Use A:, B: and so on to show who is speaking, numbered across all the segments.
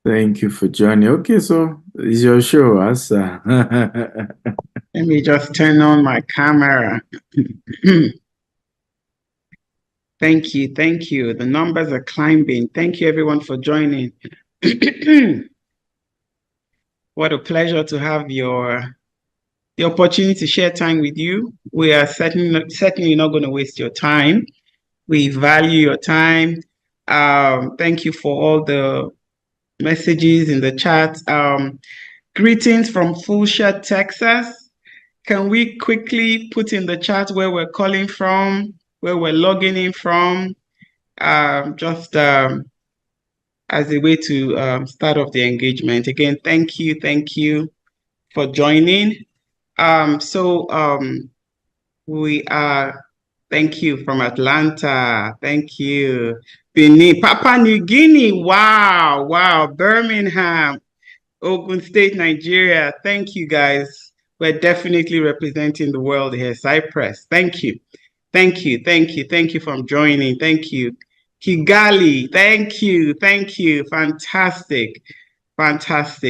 A: Thank you for joining. Okay, so it's your show, Asa.
B: Let me just turn on my camera. Thank you. Thank you. The numbers are climbing. Thank you, everyone, for joining. What a pleasure to have the opportunity to share time with you. We are certainly not going to waste your time. We value your time. Thank you for all the messages in the chat. Greetings from Fulshear, Texas. Can we quickly put in the chat where we're calling from, where we're logging in from, just as a way to start off the engagement. Again, thank you for joining. We are, thank you from Atlanta. Thank you. Benin, Papua New Guinea. Wow. Birmingham, Ogun State, Nigeria. Thank you, guys. We're definitely representing the world here. Cyprus. Thank you for joining. Thank you. Kigali. Thank you. Fantastic.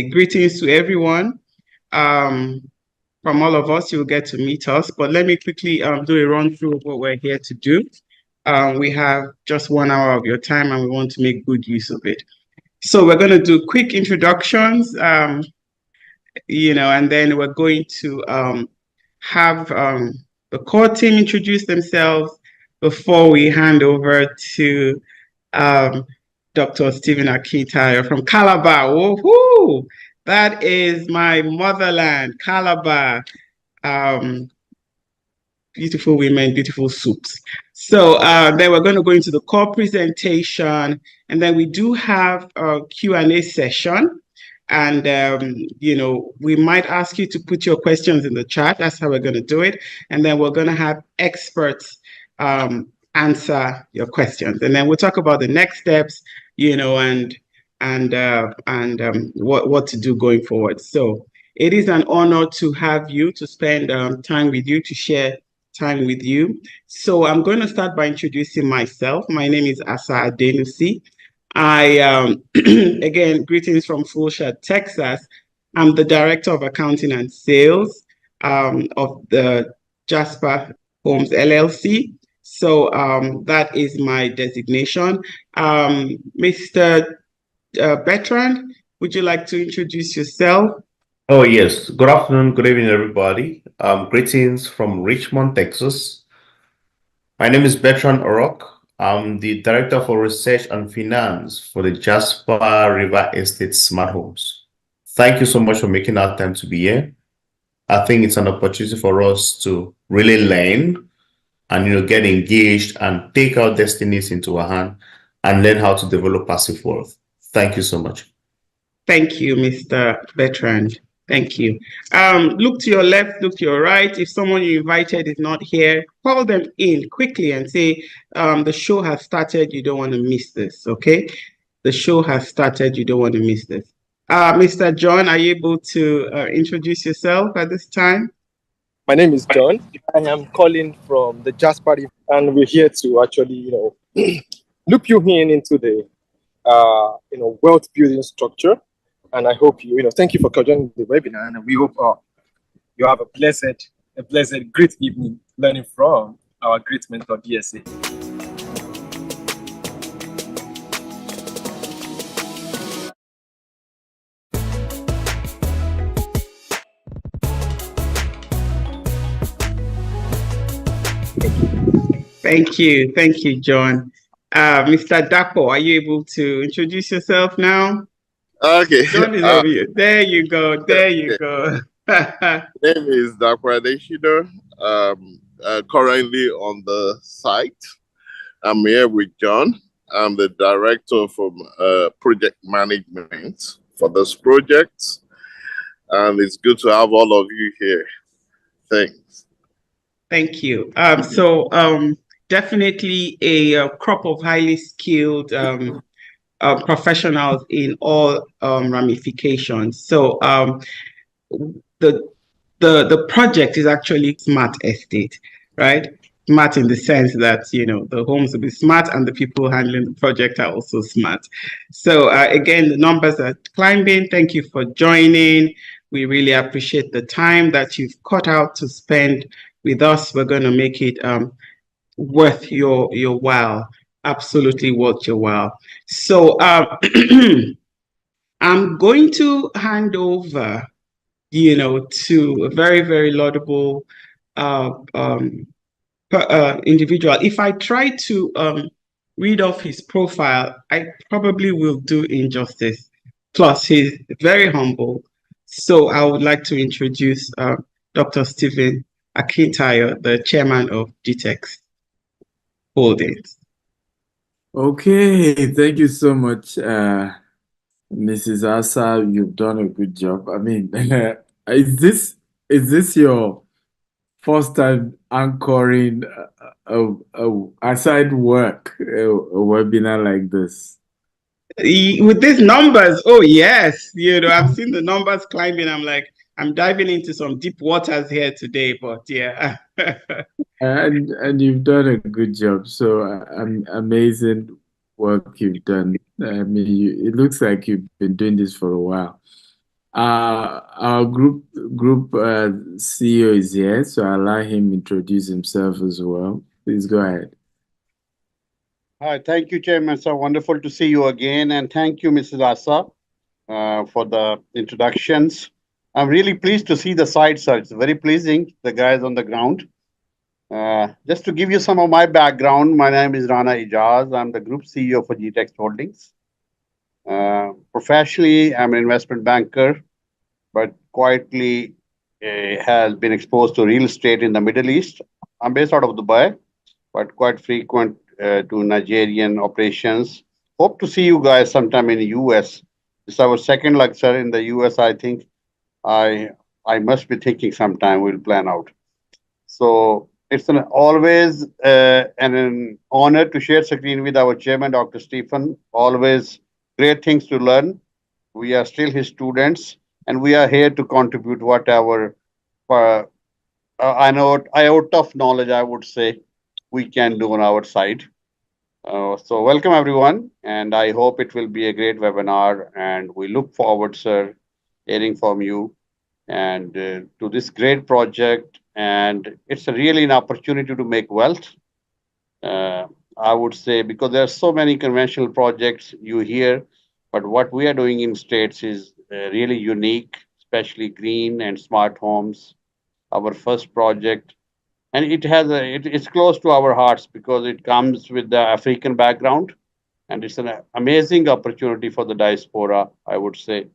B: Greetings to everyone. From all of us, you'll get to meet us. But let me quickly do a run through of what we're here to do. We have just 1 hour of your time and we want to make good use of it. So we're going to do quick introductions, and then we're going to have the core team introduce themselves before we hand over to Dr. Stephen Akitayo from Calabar. Woohoo! That is my motherland, Calabar. Beautiful women, beautiful soups. So then we're going to go into the core presentation, and then we do have a Q&A session. And, we might ask you to put your questions in the chat. That's how we're going to do it. And then we're going to have experts answer your questions. And then we'll talk about the next steps, and what to do going forward. So it is an honor to have you, to spend time with you, to share time with you. So I'm going to start by introducing myself. My name is Asa Adenusi. I, again, greetings from Fulshear, Texas. I'm the Director of Accounting and Sales of the Jasper Homes LLC. So that is my designation. Mr. Bertrand, would you like to introduce yourself?
C: Oh, yes. Good afternoon, good evening, everybody. Greetings from Richmond, Texas. My name is Bertrand Orok. I'm the Director for Research and Finance for the Jasper River Estate Smart Homes. Thank you so much for making our time to be here. I think it's an opportunity for us to really learn and get engaged and take our destinies into our hand and learn how to develop passive wealth. Thank you so much.
B: Thank you, Mr. Bertrand. Thank you. Look to your left, look to your right. If someone you invited is not here, call them in quickly and say, the show has started, you don't want to miss this, okay? The show has started, you don't want to miss this. Mr. John, are you able to introduce yourself at this time?
D: My name is John. I am calling from the Jasper, and we're here to actually, loop you into the, wealth building structure. And I hope thank you for joining the webinar, and we hope you have a blessed, great evening learning from our great mentor, DSA.
B: Thank you, John. Mr. Dapo, are you able to introduce yourself now?
E: Okay.
B: John is over here. There you go.
E: name is Dapo Adeshido. Currently on the site. I'm here with John. I'm the director for project management for this project. And it's good to have all of you here. Thanks.
B: Thank you. Definitely a crop of highly skilled professionals in all ramifications. So the project is actually Smart Estate, right? smart in the sense that, you know, the homes will be smart and the people handling the project are also smart. So again, the numbers are climbing. Thank you for joining. We really appreciate the time that you've cut out to spend with us. We're going to make it worth your while. Absolutely worth your while. So I'm going to hand over, you know, to a very, very laudable individual. If I try to read off his profile, I probably will do injustice. Plus, he's very humble. So I would like to introduce Dr. Stephen Akintayo, the chairman of GTEx Holdings.
A: Okay, thank you so much, Mrs. Asa. You've done a good job. I mean, is this your first time anchoring aside work a webinar like this?
B: With these numbers, oh yes, you know, I've seen the numbers climbing. I'm like, I'm diving into some deep waters here today, but yeah.
A: And you've done a good job. So amazing work you've done. I mean, it looks like you've been doing this for a while. Our group CEO is here, so I'll allow him introduce himself as well. Please go ahead.
F: Hi, thank you, Chairman. So wonderful to see you again, and thank you, Mrs. Asa, for the introductions. I'm really pleased to see the site, sir. It's very pleasing, the guys on the ground. Just to give you some of my background, my name is Rana Ijaz. I'm the Group CEO for GTEx Holdings. Professionally, I'm an investment banker, but quietly has been exposed to real estate in the Middle East. I'm based out of Dubai, but quite frequent to Nigerian operations. Hope to see you guys sometime in the US. It's our second lecture in the US. I think I must be thinking sometime we'll plan out. So it's always an honor to share screen with our chairman, Dr. Stephen. Always great things to learn. We are still his students, and we are here to contribute whatever I know iota of knowledge, I would say, we can do on our side. So welcome everyone, and I hope it will be a great webinar. And we look forward, sir, hearing from you and to this great project. And it's really an opportunity to make wealth. I would say because there are so many conventional projects you hear, but what we are doing in states is really unique, especially green and smart homes. Our first project, and it's close to our hearts because it comes with the African background, and it's an amazing opportunity for the diaspora, I would say.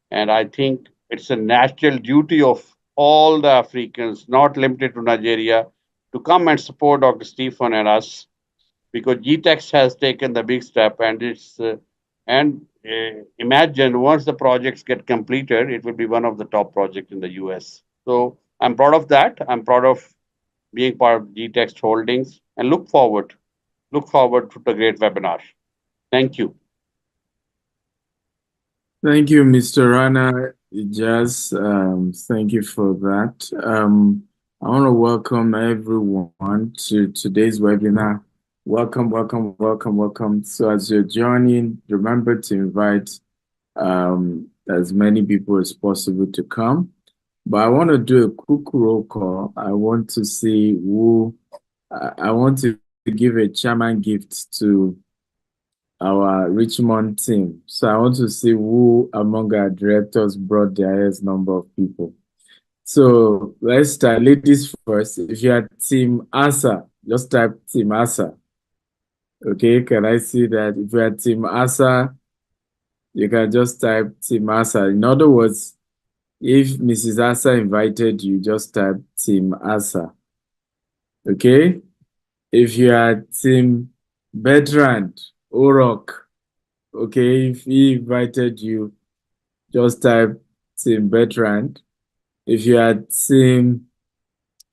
F: And I think it's a natural duty of all the Africans, not limited to Nigeria, to come and support Dr. Stephen and us, because GTEx has taken the big step, and imagine once the projects get completed, it will be one of the top projects in the US. So I'm proud of that. I'm proud of being part of GTEx Holdings, and look forward to the great webinar. Thank you.
A: Thank you, Mr. Rana Ijaz. Thank you for that. I want to welcome everyone to today's webinar. Welcome, welcome, welcome, welcome. So as you're joining, remember to invite as many people as possible to come. But I want to do a quick roll call. I want to see who, I want to give a chairman gift to our Richmond team. So I want to see who among our directors brought the highest number of people. So let's start. Ladies first. If you are Team Asa, just type Team Asa. Okay, can I see that? If you are Team Asa, you can just type Team Asa. In other words, if Mrs. Asa invited you, just type Team Asa. Okay? If you are Team Bertrand Orok, okay, if he invited you, just type Team Bertrand. If you are Team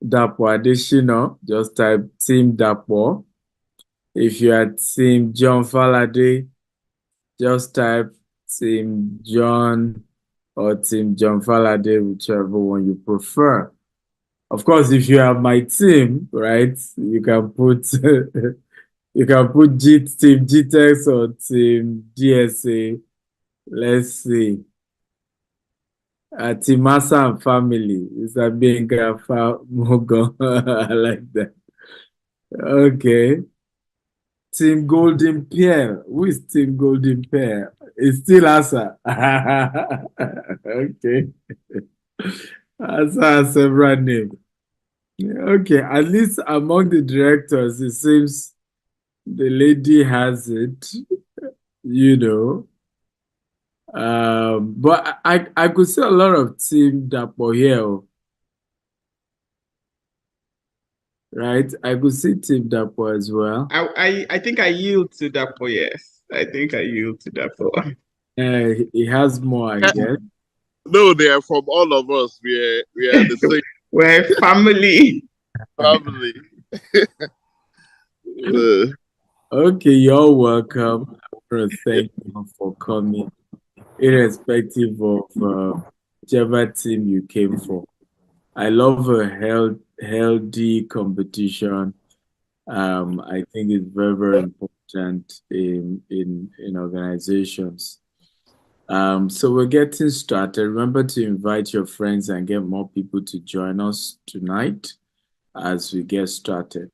A: Dapo Adeshino, just type Team Dapo. If you are Team John Falade, just type Team John or Team John Falade, whichever one you prefer. Of course, if you have my team, right, you can put you can put team GTEX or team GSA. Let's see. Timasa and family. It's a being Mogo. I like that. Okay. Team Golden Pear. Who is Team Golden Pear? It's still Asa. Okay. Asa has several names. Okay, at least among the directors, it seems the lady has it, you know. But I could see a lot of Team Dapo here, oh, right? I could see Team Dapo as well.
B: I think I yield to Dapo, yes. I think I yield to Dapo.
A: He has more, I guess.
E: No, they are from all of us. We are the same
B: We're family.
E: family. Uh,
A: Okay, you're welcome. I want to thank you for coming, irrespective of whichever team you came for. I love a healthy competition. I think it's very, very important in organizations. So we're getting started. Remember to invite your friends and get more people to join us tonight as we get started.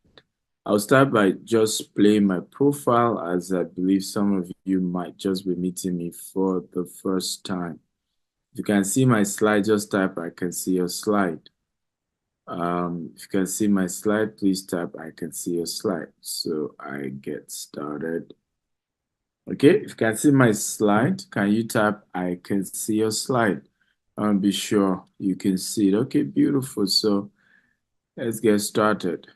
A: I'll start by just playing my profile, as I believe some of you might just be meeting me for the first time. If you can see my slide, just type I can see your slide. If you can see my slide, please type I can see your slide. So I get started. Okay, if you can see my slide, can you type I can see your slide? Be sure you can see it. Okay, beautiful. So let's get started.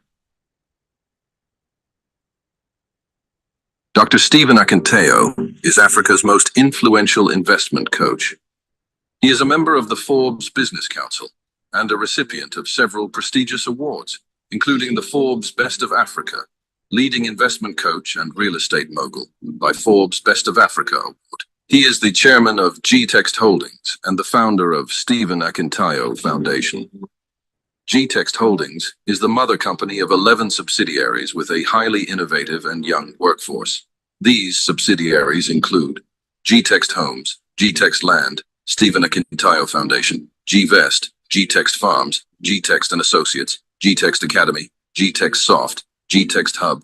G: Dr. Stephen Akinteo is Africa's most influential investment coach. He is a member of the Forbes Business Council and a recipient of several prestigious awards, including the Forbes Best of Africa, Leading Investment Coach and Real Estate Mogul by Forbes Best of Africa Award. He is the chairman of G-Text Holdings and the founder of Stephen Akinteo Foundation. G-Text Holdings is the mother company of 11 subsidiaries with a highly innovative and young workforce. These subsidiaries include G-Text Homes, G-Text Land, Stephen Akinteo Foundation, G-Vest, G-Text Farms, G-Text and Associates, G-Text Academy, G-Text Soft, G-Text Hub.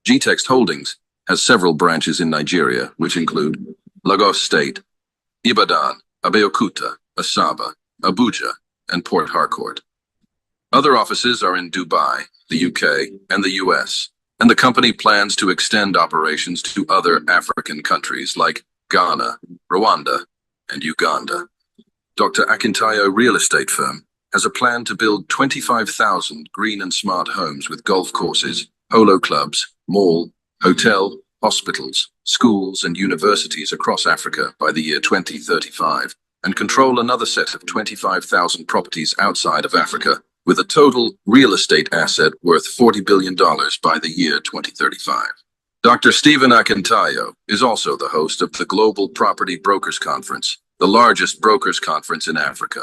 G: G-Text Holdings has several branches in Nigeria, which include Lagos State, Ibadan, Abeokuta, Asaba, Abuja, and Port Harcourt. Other offices are in Dubai, the UK, and the US, and the company plans to extend operations to other African countries like Ghana, Rwanda, and Uganda. Dr. Akinteo Real Estate Firm has a plan to build 25,000 green and smart homes with golf courses, polo clubs, mall, hotel, hospitals, schools, and universities across Africa by the year 2035, and control another set of 25,000 properties outside of Africa, with a total real estate asset worth $40 billion by the year 2035. Dr. Stephen Akinteo is also the host of the Global Property Brokers Conference, the largest brokers conference in Africa.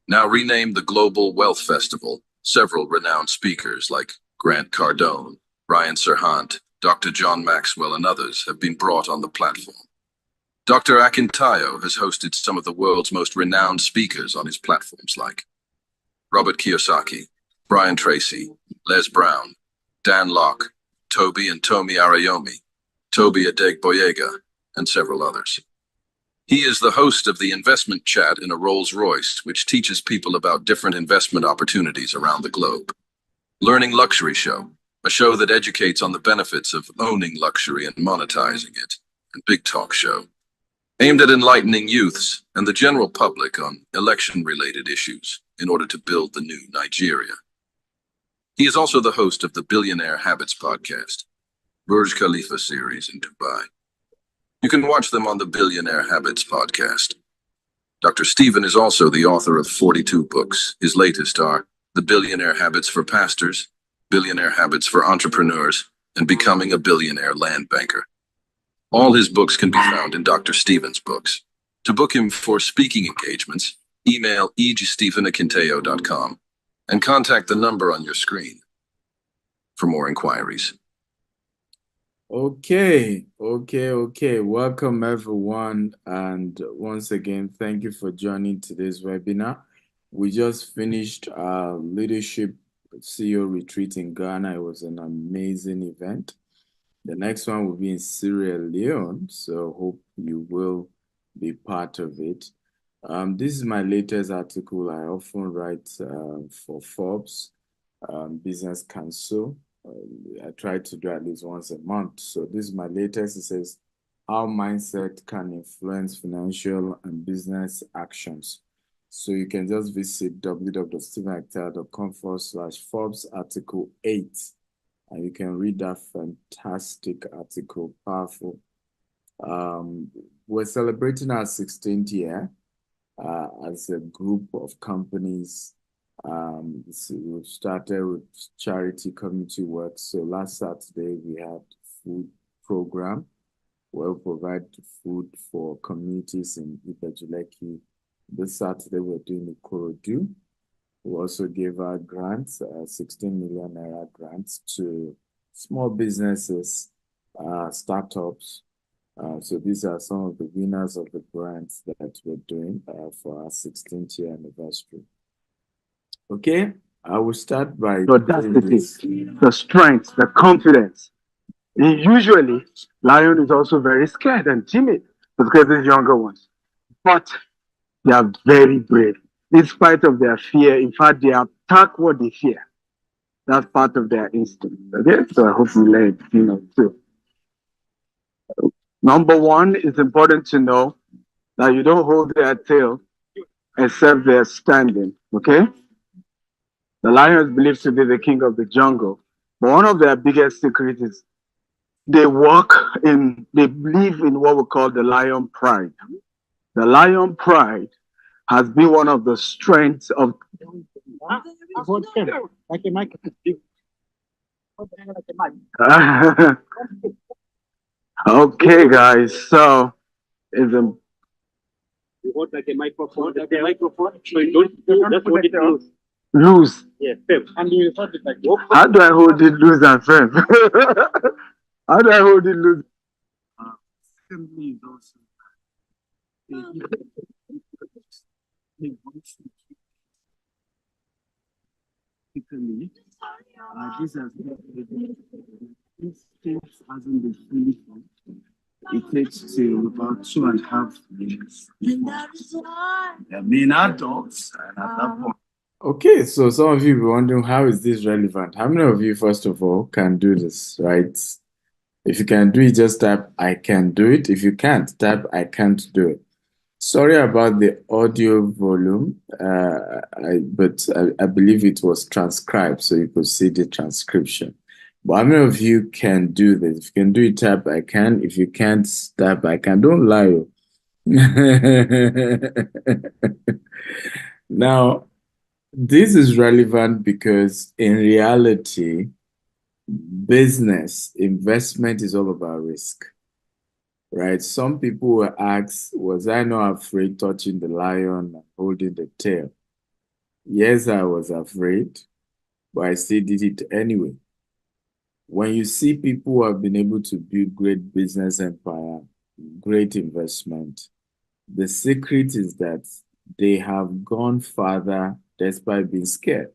G: Now renamed the Global Wealth Festival, several renowned speakers like Grant Cardone, Ryan Serhant, Dr. John Maxwell, and others have been brought on the platform. Dr. Akinteo has hosted some of the world's most renowned speakers on his platforms like Robert Kiyosaki, Brian Tracy, Les Brown, Dan Locke, Toby and Tomi Arayomi, Toby Adegboyega, and several others. He is the host of the Investment Chat in a Rolls-Royce, which teaches people about different investment opportunities around the globe. Learning Luxury Show, a show that educates on the benefits of owning luxury and monetizing it, and Big Talk Show, aimed at enlightening youths and the general public on election-related issues in order to build the new Nigeria. He is also the host of the Billionaire Habits podcast, Burj Khalifa series in Dubai. You can watch them on the Billionaire Habits podcast. Dr. Stephen is also the author of 42 books. His latest are The Billionaire Habits for Pastors, Billionaire Habits for Entrepreneurs, and Becoming a Billionaire Land Banker. All his books can be found in Dr. Stephen's books. To book him for speaking engagements, email egstephenakinteo.com. and contact the number on your screen for more inquiries.
A: Okay. Welcome, everyone. And once again, thank you for joining today's webinar. We just finished our leadership CEO retreat in Ghana. It was an amazing event. The next one will be in Sierra Leone, so hope you will be part of it. This is my latest article. I often write for Forbes Business Council. I try to do at least once a month. So this is my latest. It says, how mindset can influence financial and business actions. So you can just visit www.stephenactel.com/Forbes article 8. And you can read that fantastic article, powerful. We're celebrating our 16th year as a group of companies. So we started with charity community work. So last Saturday, we had food program where we provide food for communities in Ibejuleki. This Saturday, we're doing Ikorodu. We also gave out grants, 16 million naira grants to small businesses, startups. So these are some of the winners of the grants that we're doing for our 16th year anniversary. Okay, I will start by
H: the audacity, the strength, the confidence. And usually, lion is also very scared and timid because these younger ones, but they are very brave. In spite of their fear, in fact, they attack what they fear. That's part of their instinct. Okay, so I hope you learn, too. Number one, it's important to know that you don't hold their tail except they're standing. Okay. The lion is believed to be the king of the jungle, but one of their biggest secrets is they believe in what we call the lion pride. The lion pride has been one of the strengths of. Okay, guys, so it's a. You hold like a microphone, so you don't just hold it loose. Loose. Yeah, firm. And you hold it like this. How do I hold it loose and firm? How do I hold it loose? Simply is also this hasn't been fully formed. It takes till about 2.5 years. They're being adults, and at that point.
A: Okay, so some of you will be wondering, how is this relevant? How many of you, first of all, can do this, right? If you can do it, just type, I can do it. If you can't, type, I can't do it. Sorry about the audio volume, but I believe it was transcribed, so you could see the transcription. But how many of you can do this? If you can do it, type, I can. If you can't, type, I can. Don't lie. Now, this is relevant because in reality, business investment is all about risk, right? Some people will ask, was I not afraid touching the lion and holding the tail? Yes, I was afraid, but I still did it anyway. When you see people who have been able to build great business empire, great investment, the secret is that they have gone farther despite being scared.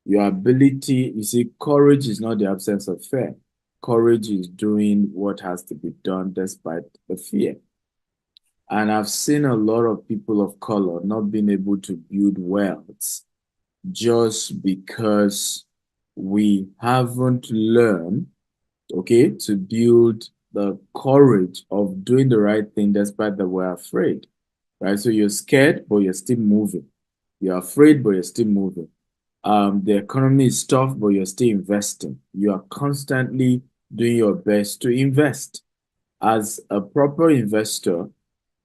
A: Your ability, you see, courage is not the absence of fear. Courage is doing what has to be done despite the fear. And I've seen a lot of people of color not being able to build wealth just because we haven't learned, okay, to build the courage of doing the right thing despite that we're afraid, right? So you're scared, but you're still moving. You're afraid, but you're still moving. The economy is tough, but you're still investing. You are constantly doing your best to invest. As a proper investor,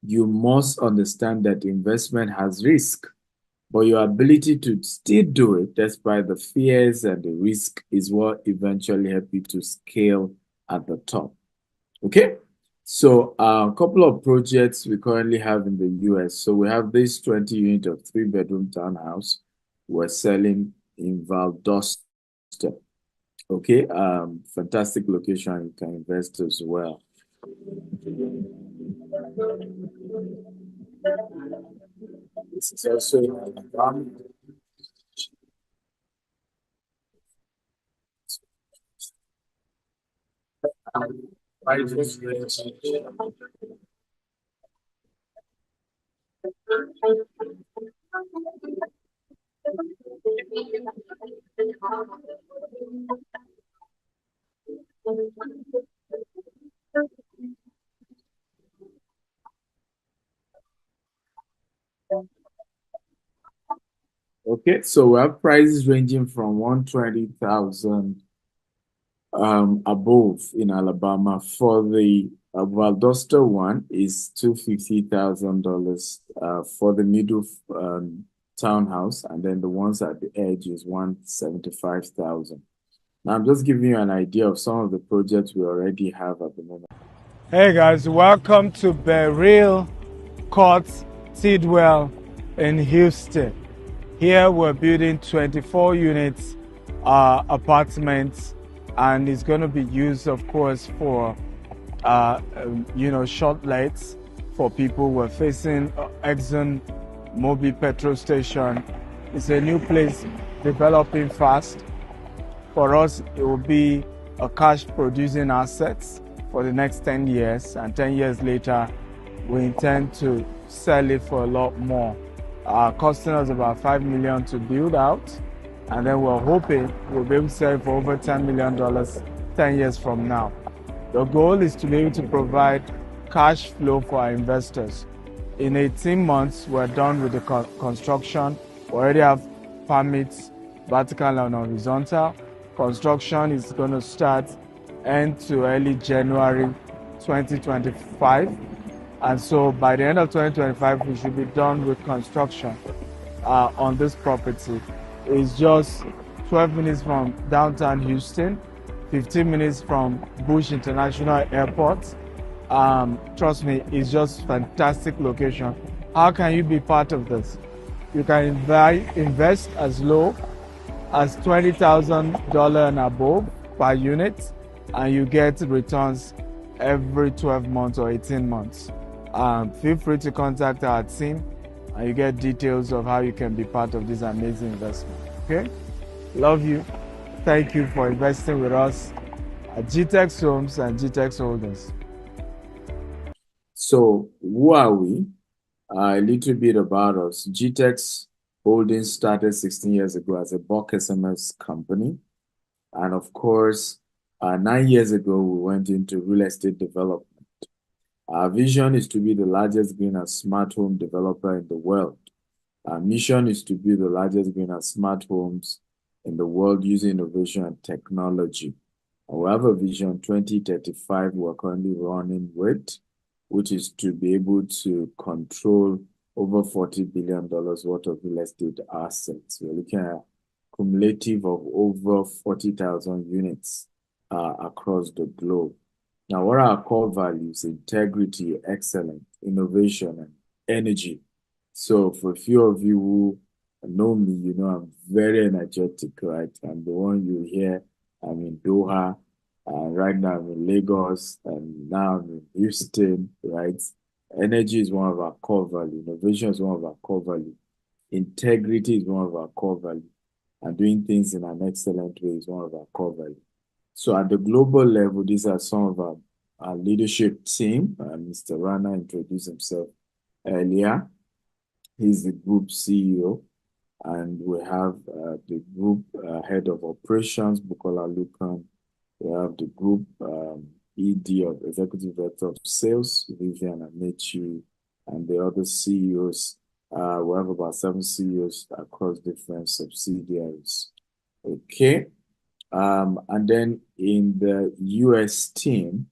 A: you must understand that investment has risk, but your ability to still do it despite the fears and the risk is what eventually help you to scale at the top. Okay, so a couple of projects we currently have in the US. So we have this 20 unit of 3-bedroom townhouse we're selling in Valdosta. Okay, fantastic location. You can invest as well. This is also in Alabama. Okay, so we have prices ranging from 120,000 above in Alabama. For the Valdosta one is $250,000 for the middle townhouse, and then the ones at the edge is 175,000. Now I'm just giving you an idea of some of the projects we already have at the moment.
I: Hey guys, welcome to Beryl Court Tidwell in Houston. Here we're building 24 units apartments, and it's going to be used, of course, for short lights for people. We're facing Exxon Mobil petrol station. It's a new place developing fast. For us, it will be a cash producing assets for the next 10 years, and 10 years later, we intend to sell it for a lot more. Costing us about $5 million to build out, and then we're hoping we'll be able to sell it for over $10 million 10 years from now. The goal is to be able to provide cash flow for our investors. In 18 months, we're done with the construction. We already have permits, vertical and horizontal. Construction is going to start end to early January 2025. And so by the end of 2025, we should be done with construction on this property. It's just 12 minutes from downtown Houston, 15 minutes from Bush International Airport. Trust me, it's just fantastic location. How can you be part of this? You can invest as low as $20,000 and above per unit, and you get returns every 12 months or 18 months. Feel free to contact our team, and you get details of how you can be part of this amazing investment. Okay? Love you. Thank you for investing with us at GTEX Homes and GTEX Holdings.
A: So who are we? A little bit about us. GTEX Holdings started 16 years ago as a bulk SMS company. And of course, 9 years ago, we went into real estate development. Our vision is to be the largest green and smart home developer in the world. Our mission is to be the largest green and smart homes in the world using innovation and technology. And we have a vision 2035 we're currently running with, which is to be able to control over $40 billion worth of real estate assets. We're looking at cumulative of over 40,000 units across the globe. Now, what are our core values? Integrity, excellence, innovation, and energy. So for a few of you who know me, you know I'm very energetic, right? I'm the one you hear. I'm in Doha, right now I'm in Lagos, and now I'm in Houston, right? Energy is one of our core values. Innovation is one of our core values. Integrity is one of our core values. And doing things in an excellent way is one of our core values. So at the global level, these are some of our leadership team. Mr. Rana introduced himself earlier. He's the group CEO. And we have the group head of operations, Bukola Lukan. We have the group ED of Executive Director of Sales, Vivian Amechi, and the other CEOs. We have about 7 CEOs across different subsidiaries. Okay. And then in the US team,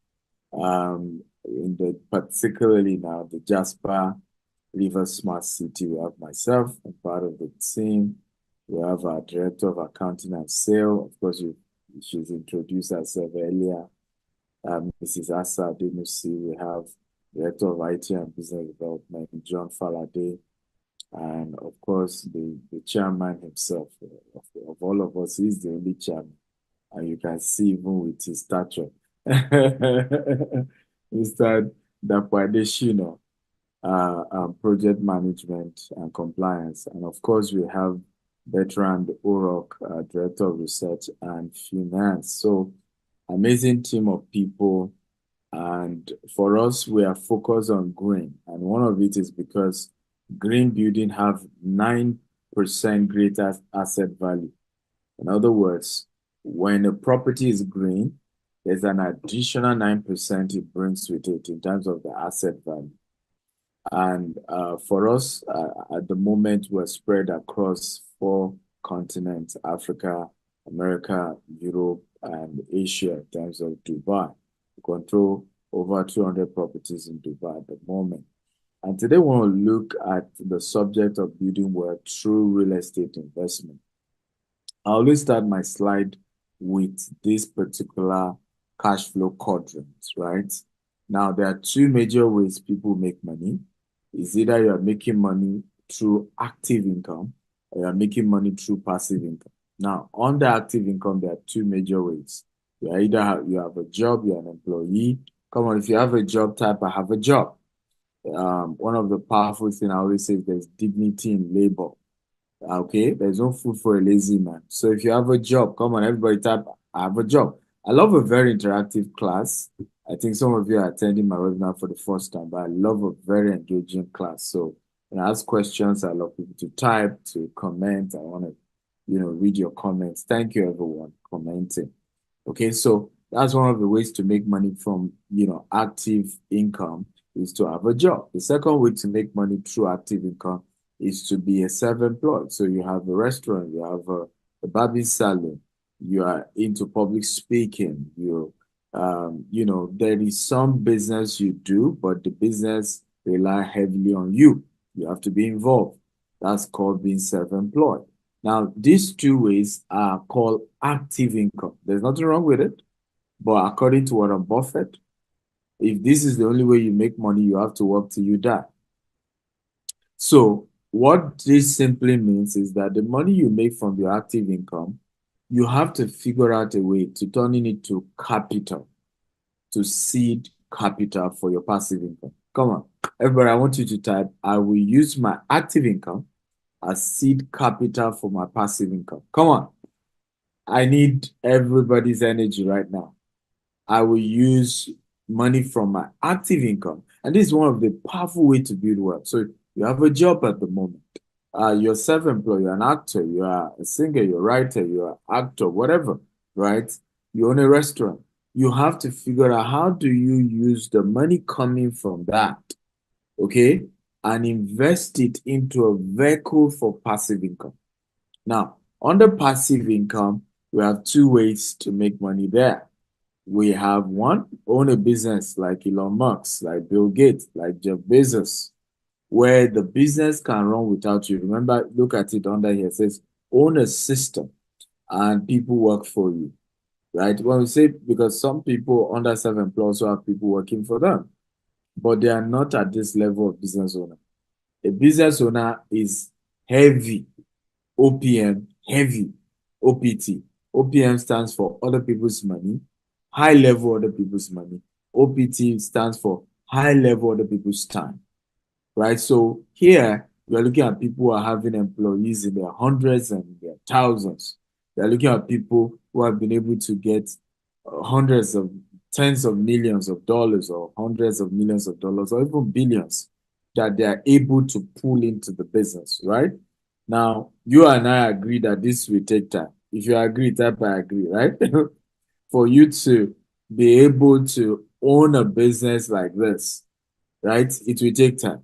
A: particularly now the Jasper River Smart City, we have myself, I'm part of the team. We have our Director of Accounting and Sale. Of course, she's introduced herself earlier. Mrs. Asa Adenusi. We have Director of IT and Business Development, John Faladay. And of course, the chairman himself of all of us, he's the only chairman. And you can see even with his stature. Mr. Dapadeshino, project management and compliance. And of course, we have Bertrand Orok, Director of Research and Finance. So, amazing team of people. And for us, we are focused on green. And one of it is because green building have 9% greater asset value. In other words, when a property is green, there's an additional 9% it brings with it in terms of the asset value. And for us, at the moment, we're spread across 4 continents: Africa, America, Europe, and Asia in terms of Dubai. We control over 200 properties in Dubai at the moment. And today, we want to look at the subject of building wealth through real estate investment. I always start my slide with this particular cash flow quadrant, right? Now, there are 2 major ways people make money. It's either you're making money through active income or you're making money through passive income. Now, on the active income, there are 2 major ways. You have a job, you're an employee. Come on, if you have a job, type I have a job. One of the powerful things I always say is there's dignity in labor. Okay, there's no food for a lazy man. So if you have a job, come on, everybody type, I have a job. I love a very interactive class. I think some of you are attending my webinar for the first time, but I love a very engaging class. So when I ask questions, I love people to type, to comment. I want to, read your comments. Thank you, everyone, commenting. Okay, so that's one of the ways to make money from, active income is to have a job. The second way to make money through active income is to be a self-employed. So you have a restaurant, you have a barbing salon, you are into public speaking, there is some business you do, but the business rely heavily on you. You have to be involved. That's called being self-employed. Now, these 2 ways are called active income. There's nothing wrong with it, but according to Warren Buffett, if this is the only way you make money, you have to work till you die. So what this simply means is that the money you make from your active income, you have to figure out a way to turning it to capital, to seed capital for your passive income. Come on, everybody, I want you to type, I will use my active income as seed capital for my passive income. Come on, I need everybody's energy right now. I will use money from my active income. And this is one of the powerful ways to build wealth. So you have a job at the moment. You're self-employed, you're an actor, you are a singer, you're a writer, you're an actor, whatever, right? You own a restaurant. You have to figure out how do you use the money coming from that, okay, and invest it into a vehicle for passive income. Now, under passive income, we have 2 ways to make money there. We have one, own a business like Elon Musk, like Bill Gates, like Jeff Bezos, where the business can run without you. Remember, look at it under here. It says, own a system and people work for you, right? When we say, because some people under self-employed also have people working for them, but they are not at this level of business owner. A business owner is heavy, OPM, heavy, OPT. OPM stands for other people's money, high level other people's money. OPT stands for high level other people's time, right? So here we are looking at people who are having employees in their hundreds and their thousands. We are looking at people who have been able to get hundreds of tens of millions of dollars or hundreds of millions of dollars or even billions that they are able to pull into the business, right? Now, you and I agree that this will take time. If you agree, type I agree, right? For you to be able to own a business like this, right? It will take time.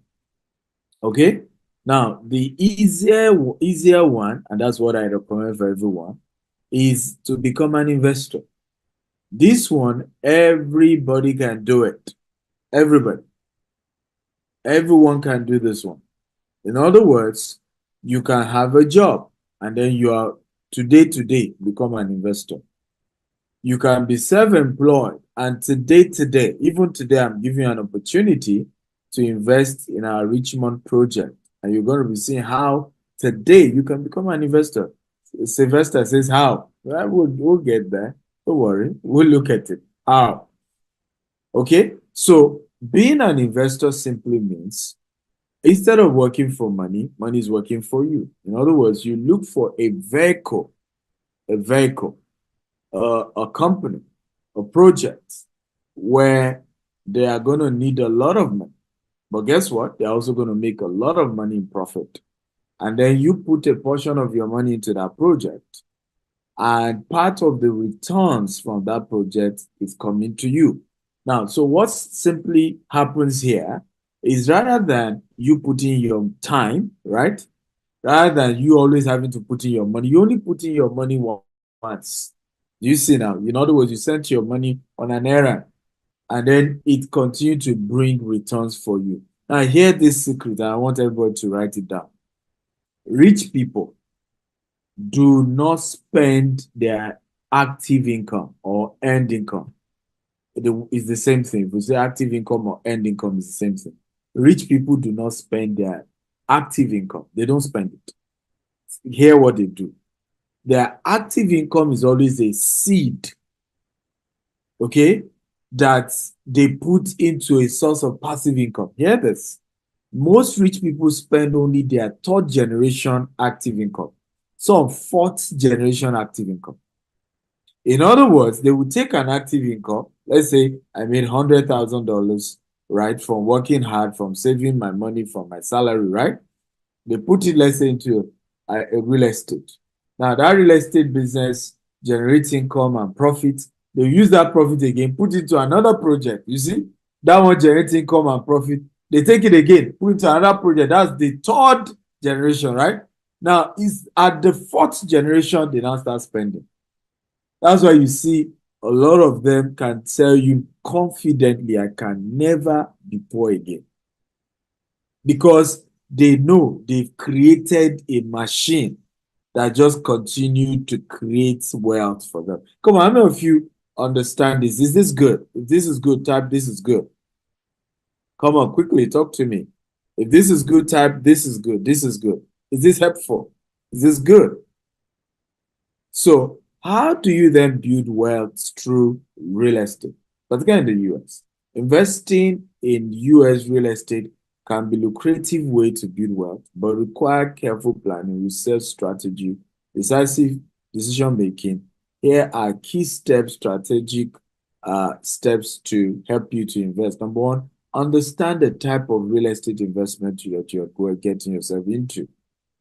A: Okay? Now, the easier one, and that's what I recommend for everyone, is to become an investor. This one, everybody can do it. Everybody. Everyone can do this one. In other words, you can have a job and then you are today become an investor. You can be self-employed and today, even today, I'm giving you an opportunity to invest in our Richmond project. And you're going to be seeing how today you can become an investor. Sylvester says how. Well, we'll get there. Don't worry. We'll look at it. How? Okay. So being an investor simply means instead of working for money, money is working for you. In other words, you look for a vehicle, a company, a project where they are going to need a lot of money. But guess what? They're also going to make a lot of money in profit. And then you put a portion of your money into that project, and part of the returns from that project is coming to you. Now, so what simply happens here is rather than you putting your time, right? Rather than you always having to put in your money, you only put in your money once. You see now, in other words, you sent your money on an errand and then it continued to bring returns for you. Now, hear this secret, and I want everybody to write it down. Rich people do not spend their active income or earned income. It's the same thing. If we say active income or earned income, is the same thing. Rich people do not spend their active income. They don't spend it. Hear what they do. Their active income is always a seed, okay, that they put into a source of passive income. Hear this. Most rich people spend only their third generation active income, some fourth generation active income. In other words, they would take an active income. Let's say I made $100,000, right, from working hard, from saving my money from my salary, right? They put it, let's say, into a real estate. Now, that real estate business generates income and profit. They use that profit again, put it into another project. You see, that one generates income and profit. They take it again, put it into another project. That's the third generation, right? Now, it's at the fourth generation they now start spending. That's why you see a lot of them can tell you confidently, I can never be poor again. Because they know they've created a machine that just continued to create wealth for them. Come on, how many of you understand this? Is this good? If this is good, type this is good. Come on, quickly, talk to me. If this is good, type this is good. This is good. Is this helpful? Is this good? So, how do you then build wealth through real estate, particularly in the US? Investing in US real estate can be a lucrative way to build wealth, but require careful planning, research strategy, decisive decision making. Here are key steps, strategic steps to help you to invest. Number one, understand the type of real estate investment that you're getting yourself into,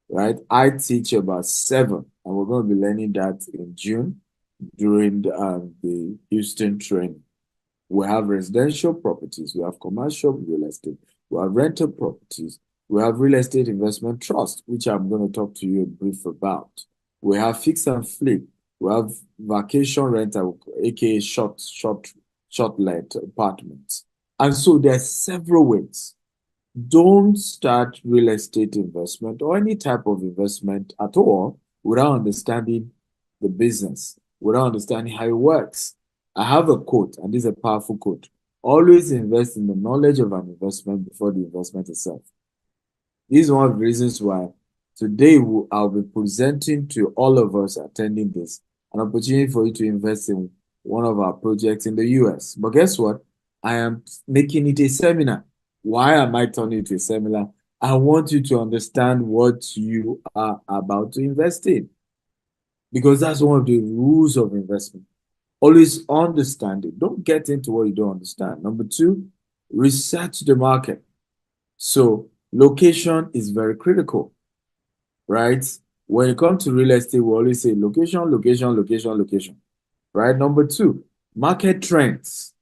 A: right? I teach about 7, and we're going to be learning that in June during the Houston training. We have residential properties, we have commercial real estate, we have rental properties, we have real estate investment trust, which I'm going to talk to you in brief about. We have fix and flip, we have vacation rental, aka short-let apartments. And so there's several ways. Don't start real estate investment or any type of investment at all without understanding the business, without understanding how it works. I have a quote, and this is a powerful quote. Always invest in the knowledge of an investment before the investment itself. This is one of the reasons why today I'll be presenting to all of us attending this an opportunity for you to invest in one of our projects in the US. But guess what? I am making it a seminar. Why am I turning it to a seminar? I want you to understand what you are about to invest in, because that's one of the rules of investment. Always understand it. Don't get into what you don't understand. Number 2, research the market. So location is very critical, right? When it comes to real estate, we always say location, location, location, location, right? Number 2, market trends.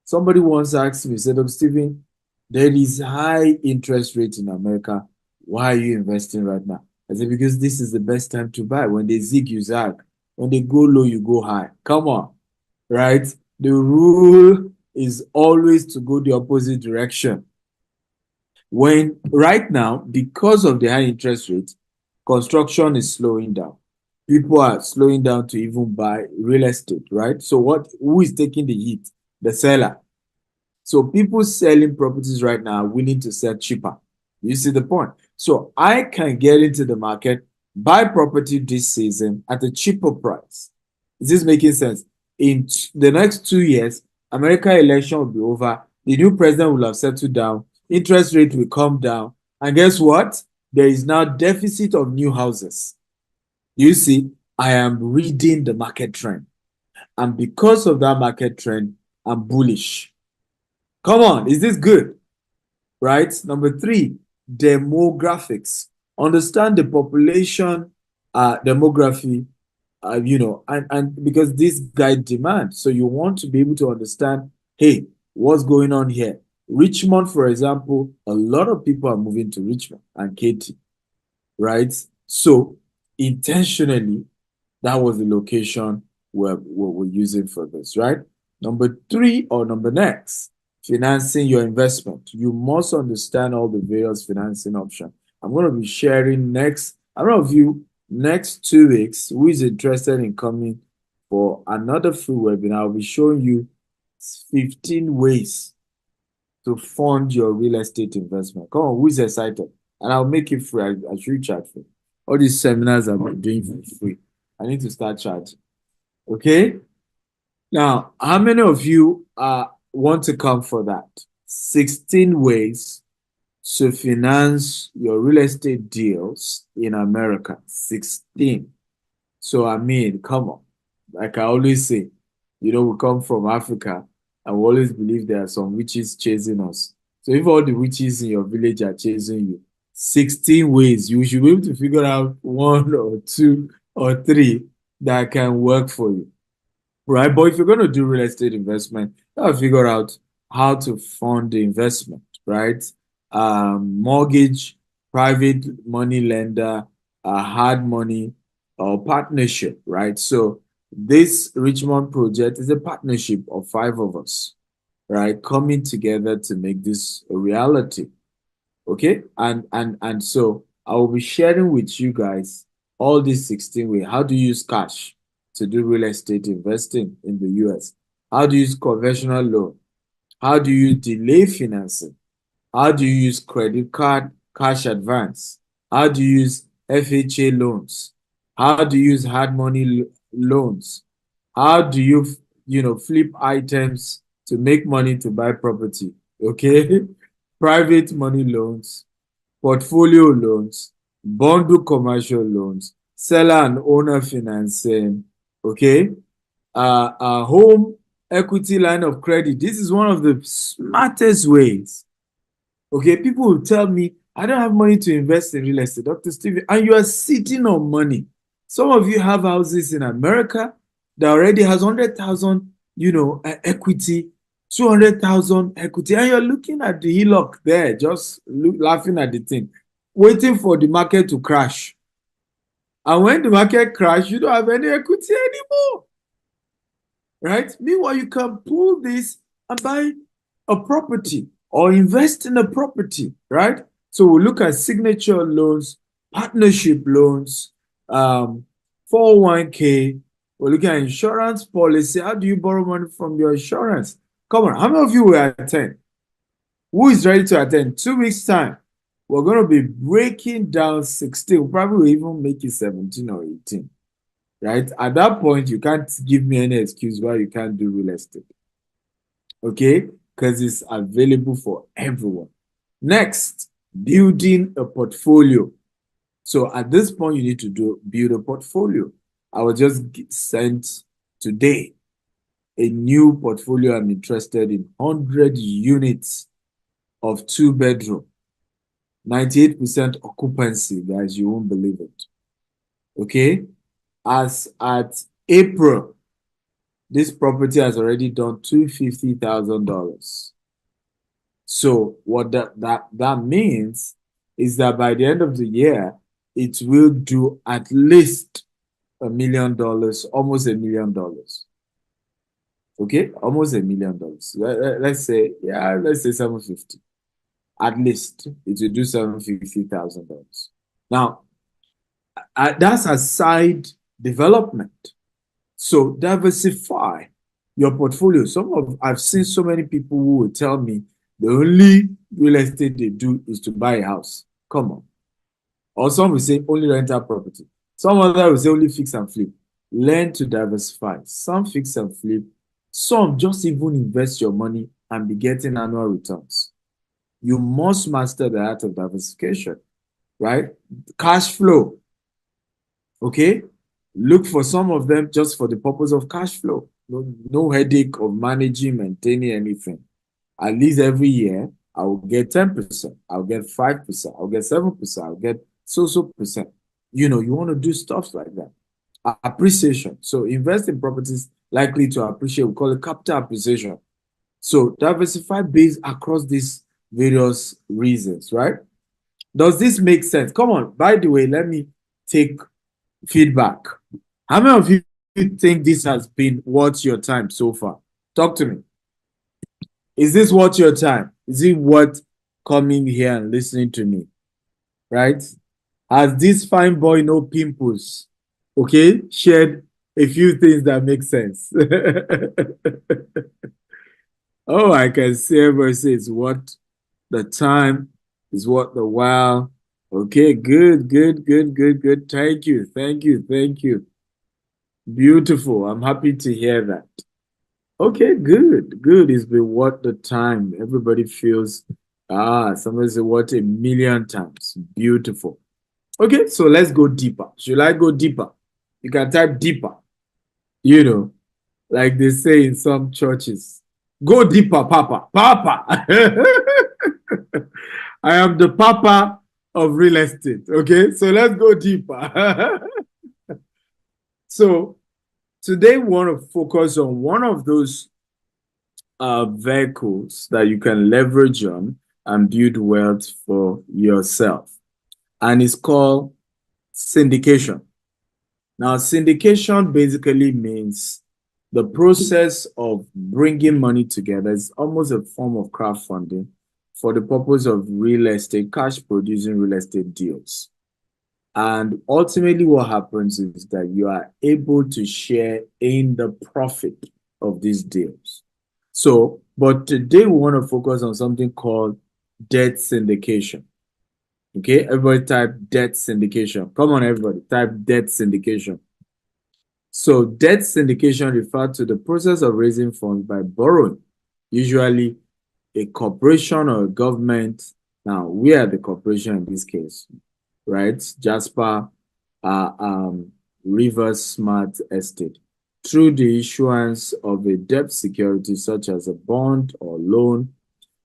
A: Somebody once asked me, said, Stephen, there is high interest rate in America. Why are you investing right now? I said, because this is the best time to buy. When they zig, you zag. When they go low, you go high. Come on, right? The rule is always to go the opposite direction. When right now, because of the high interest rate, construction is slowing down. People are slowing down to even buy real estate, right? So who is taking the hit? The seller. So people selling properties right now are willing to sell cheaper You see the point? So I can get into the market, buy property this season at a cheaper price. Is this making sense? In the next 2 years, American election will be over. The new president will have settled down. Interest rate will come down. And guess what? There is now deficit of new houses. You see, I am reading the market trend. And because of that market trend, I'm bullish. Come on, is this good? Right? Number three, demographics. Understand the population demography, and because this guide demand. So you want to be able to understand, hey, what's going on here? Richmond, for example, a lot of people are moving to Richmond and Katy, right? So intentionally, that was the location we're using for this, right? Number three, or number next, financing your investment. You must understand all the various financing options. I'm going to be sharing next, I don't know if you, next 2 weeks, who is interested in coming for another free webinar. I'll be showing you 15 ways to fund your real estate investment. Come on, who is excited? And I'll make it free. I should charge for all these seminars I've been doing for free. I need to start charging. Okay? Now, how many of you want to come for that? 16 ways to finance your real estate deals in America. 16. So, I mean, come on. Like I always say, we come from Africa and we always believe there are some witches chasing us. So, if all the witches in your village are chasing you, 16 ways, you should be able to figure out one or two or three that can work for you, right? But if you're going to do real estate investment, you gotta figure out how to fund the investment, right? Mortgage, private money lender, hard money, or partnership, right? So this Richmond project is a partnership of 5 of us, right, coming together to make this a reality. Okay, and so I will be sharing with you guys all these 16 ways. How do you use cash to do real estate investing in the US? How do you use conventional loan? How do you delay financing? How do you use credit card cash advance? How do you use FHA loans? How do you use hard money loans? How do you flip items to make money to buy property? Okay, private money loans, portfolio loans, bundle commercial loans, seller and owner financing, okay? Home equity line of credit. This is one of the smartest ways. Okay, people will tell me, I don't have money to invest in real estate, Dr. Stevie, and you are sitting on money. Some of you have houses in America that already has 100,000, equity, 200,000 equity, and you're looking at the HELOC there, just laughing at the thing, waiting for the market to crash. And when the market crashes, you don't have any equity anymore, right? Meanwhile, you can pull this and buy a property or invest in a property, right? So we'll look at signature loans, partnership loans, 401k. We're looking at insurance policy. How do you borrow money from your insurance? Come on, how many of you will attend? Who is ready to attend? 2 weeks' time, we're going to be breaking down 16. We'll probably even make it 17 or 18, right? At that point, you can't give me any excuse why you can't do real estate, okay? Because it's available for everyone. Next, building a portfolio. So at this point, you need to build a portfolio. I was just sent today a new portfolio. I'm interested in 100 units of 2-bedroom, 98% occupancy, guys. You won't believe it. Okay, as at April, this property has already done $250,000. So what that means is that by the end of the year, it will do at least $1 million, almost $1 million. Okay, almost $1 million. Let's say 750. At least it will do $750,000. Now, that's a side development. So diversify your portfolio. I've seen so many people who will tell me The only real estate they do is to buy a house. Come on. Or some will say only rental property. Some other will say only fix and flip. Learn to diversify. Some fix and flip. Some just even invest your money and be getting annual returns. You must master the art of diversification, right? Cash flow. Okay? Look for some of them just for the purpose of cash flow. No headache of managing, maintaining anything. At least every year, I will get 10%, I'll get 5%, I'll get 7%, I'll get so percent. You know, you want to do stuff like that. Appreciation. So invest in properties likely to appreciate. We call it capital appreciation. So diversify based across these various reasons, right? Does this make sense? Come on. By the way, let me take feedback. How many of you think this has been worth your time so far? Talk to me. Is this worth your time? Is it worth coming here and listening to me? Right? Has this fine boy no pimples? Okay, shared a few things that make sense. Oh, I can see everybody say it's worth the time, is worth the while. Okay, good. Thank you. Beautiful. I'm happy to hear that. Okay, good. It's been worth the time. Everybody feels, somebody say what a million times. Beautiful. Okay, so let's go deeper. Should I go deeper? You can type deeper. You know, like they say in some churches, go deeper, Papa. Papa. I am the Papa of real estate. Okay, so let's go deeper. So today we want to focus on one of those vehicles that you can leverage on and build wealth for yourself. And it's called syndication. Now, syndication basically means the process of bringing money together. It's almost a form of crowdfunding for the purpose of real estate, cash producing real estate deals. And ultimately, what happens is that you are able to share in the profit of these deals. So, but today we want to focus on something called debt syndication. Okay, everybody type debt syndication. Come on, everybody, type debt syndication. So, debt syndication refers to the process of raising funds by borrowing, usually a corporation or a government. Now, we are the corporation in this case, right? Jasper Rivers Smart Estate, through the issuance of a debt security such as a bond or loan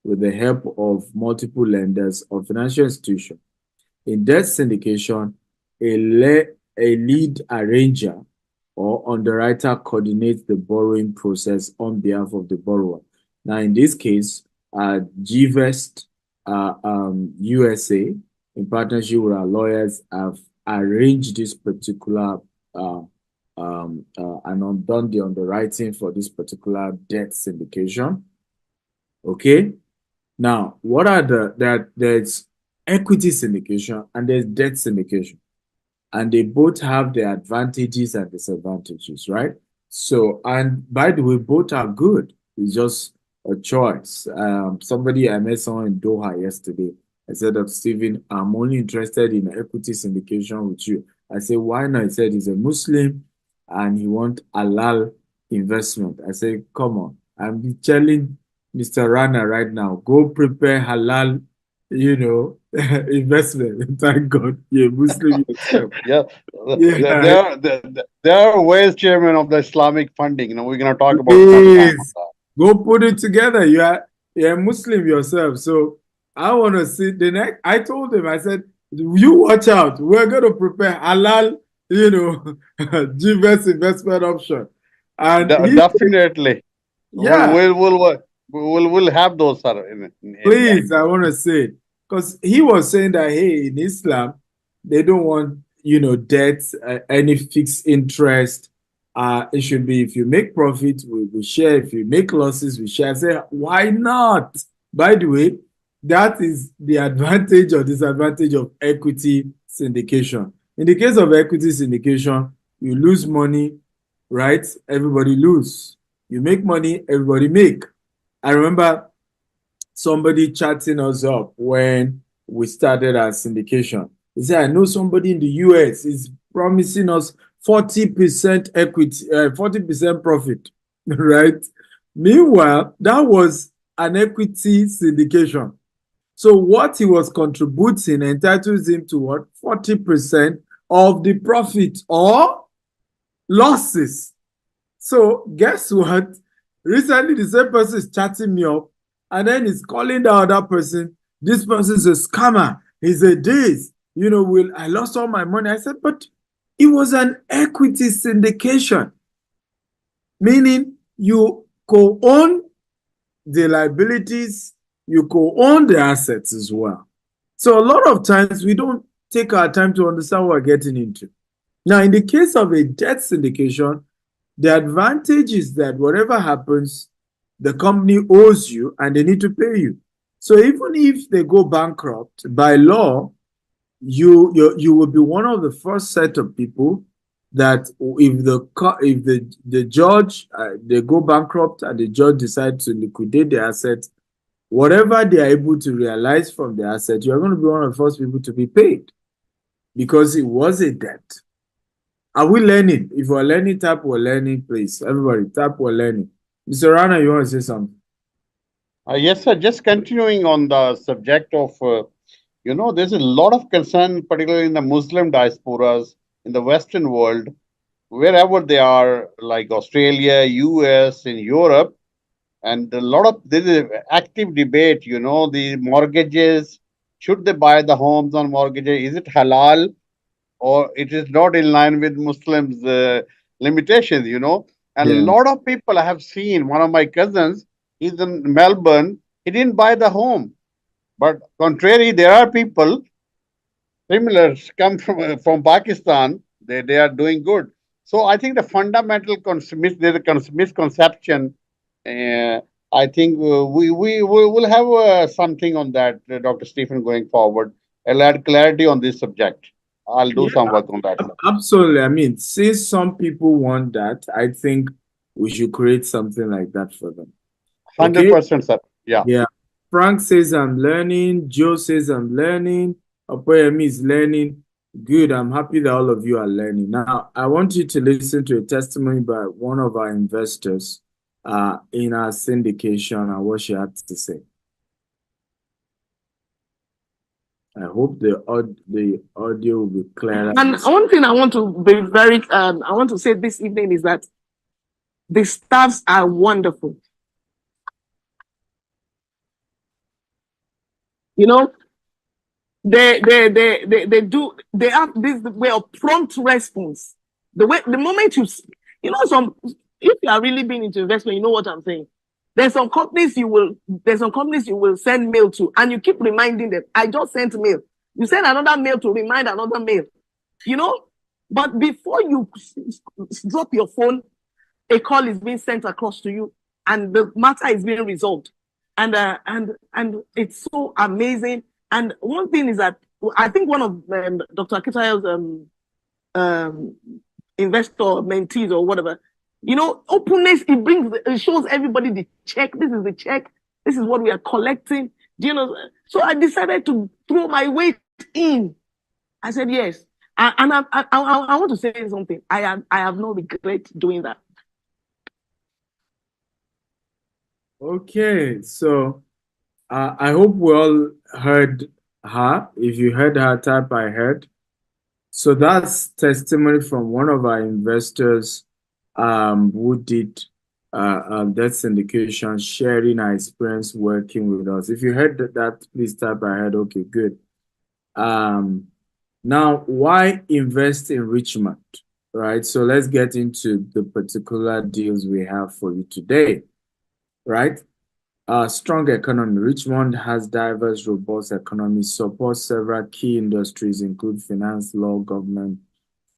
A: with the help of multiple lenders or financial institutions. In debt syndication, a lead arranger or underwriter coordinates the borrowing process on behalf of the borrower. Now, in this case, GVest USA, in partnership with our lawyers, have arranged this particular and done the underwriting for this particular debt syndication. Okay. Now, what are there's equity syndication and there's debt syndication, and they both have their advantages and disadvantages, right? So, and by the way, both are good. It's just a choice. Somebody, I met someone in Doha yesterday. I said, Stephen, I'm only interested in equity syndication with you. I said, why not? He said he's a Muslim and he wants halal investment. I said, come on. I'm telling Mr. Rana right now, go prepare halal, investment. Thank God you're Muslim yourself.
F: Yeah,
A: Yeah.
F: there are ways, Chairman, of the Islamic funding. We're going to talk about
A: Please go put it together. You're a Muslim yourself. So I want to see the next. I told him, I said, you watch out. We're going to prepare halal, GVS investment option. And
F: definitely.
A: Yeah.
F: We'll have those, sir.
A: Please, I want to say it. Because he was saying that, hey, in Islam, they don't want, debt, any fixed interest. It should be if you make profit, we share. If you make losses, we share. I say, why not? By the way, that is the advantage or disadvantage of equity syndication. In the case of equity syndication, you lose money, right? Everybody lose. You make money, everybody make. I remember somebody chatting us up when we started our syndication. He said, I know somebody in the US is promising us 40% equity, 40% profit, right? Meanwhile, that was an equity syndication. So what he was contributing entitles him to what? 40% of the profit or losses. So guess what? Recently, the same person is chatting me up and then he's calling the other person. This person is a scammer. He's a this. I lost all my money. I said, but it was an equity syndication, meaning you co-own the liabilities, you co-own the assets as well. So a lot of times we don't take our time to understand what we're getting into. Now, in the case of a debt syndication, the advantage is that whatever happens, the company owes you and they need to pay you. So even if they go bankrupt, by law, you will be one of the first set of people that if the judge they go bankrupt and the judge decides to liquidate the assets, whatever they are able to realize from the asset, you're going to be one of the first people to be paid because it was a debt. Are we learning? If we're learning, tap we're learning, please. Everybody, tap we're learning. Mr. Rana, you want to say something?
F: Yes, sir. Just continuing on the subject of, there's a lot of concern, particularly in the Muslim diasporas in the Western world, wherever they are, like Australia, US, in Europe, and there is active debate. The mortgages, should they buy the homes on mortgages? Is it halal, or it is not in line with Muslims' limitations? And a lot of people I have seen. One of my cousins, he's in Melbourne. He didn't buy the home, but contrary, there are people similar come from Pakistan. They are doing good. So I think the fundamental there's a misconception. Uh, I think we will have something on that, Dr. Stephen, going forward. I'll add clarity on this subject. I'll do some work on that.
A: Absolutely. I mean, since some people want that, I think we should create something like that for them.
F: 100%, sir. Yeah.
A: Yeah. Frank says I'm learning. Joe says I'm learning. Opoyemi is learning. Good. I'm happy that all of you are learning. Now, I want you to listen to a testimony by one of our investors in our syndication and what she had to say. I hope the audio will be clear.
J: And one thing I want to be I want to say this evening is that the staffs are wonderful. They have this way of prompt response. The moment if you are really being into investment, you know what I'm saying. There's some companies you will send mail to, and you keep reminding them. I just sent mail. You send another mail to remind another mail. But before you drop your phone, a call is being sent across to you, and the matter is being resolved. And it's so amazing. And one thing is that I think one of Dr. Akitayo's investor mentees or whatever, openness, it shows everybody the check. This is the check. This is what we are collecting. So I decided to throw my weight in. I said yes. And I want to say something. I have no regret doing that.
A: Okay, so I hope we all heard her. If you heard her, type I heard. So that's testimony from one of our investors who did that syndication, sharing our experience working with us. If you heard that, please type I heard. Okay, good. Now, why invest in Richmond? Right, so let's get into the particular deals we have for you today. Right? Strong economy. Richmond has diverse, robust economy, supports several key industries, include finance, law, government,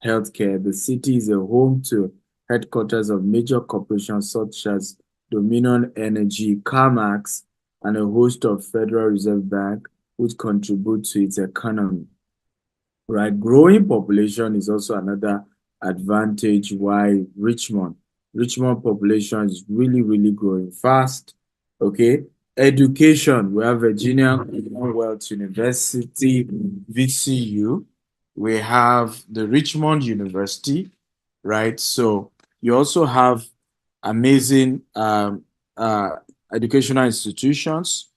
A: healthcare. The city is a home to headquarters of major corporations such as Dominion Energy, CarMax, and a host of Federal Reserve Bank, which contribute to its economy. Right, growing population is also another advantage why Richmond population is really, really growing fast. Okay, Education, we have Virginia Commonwealth University, VCU. We have the Richmond University, right? So you also have amazing educational institutions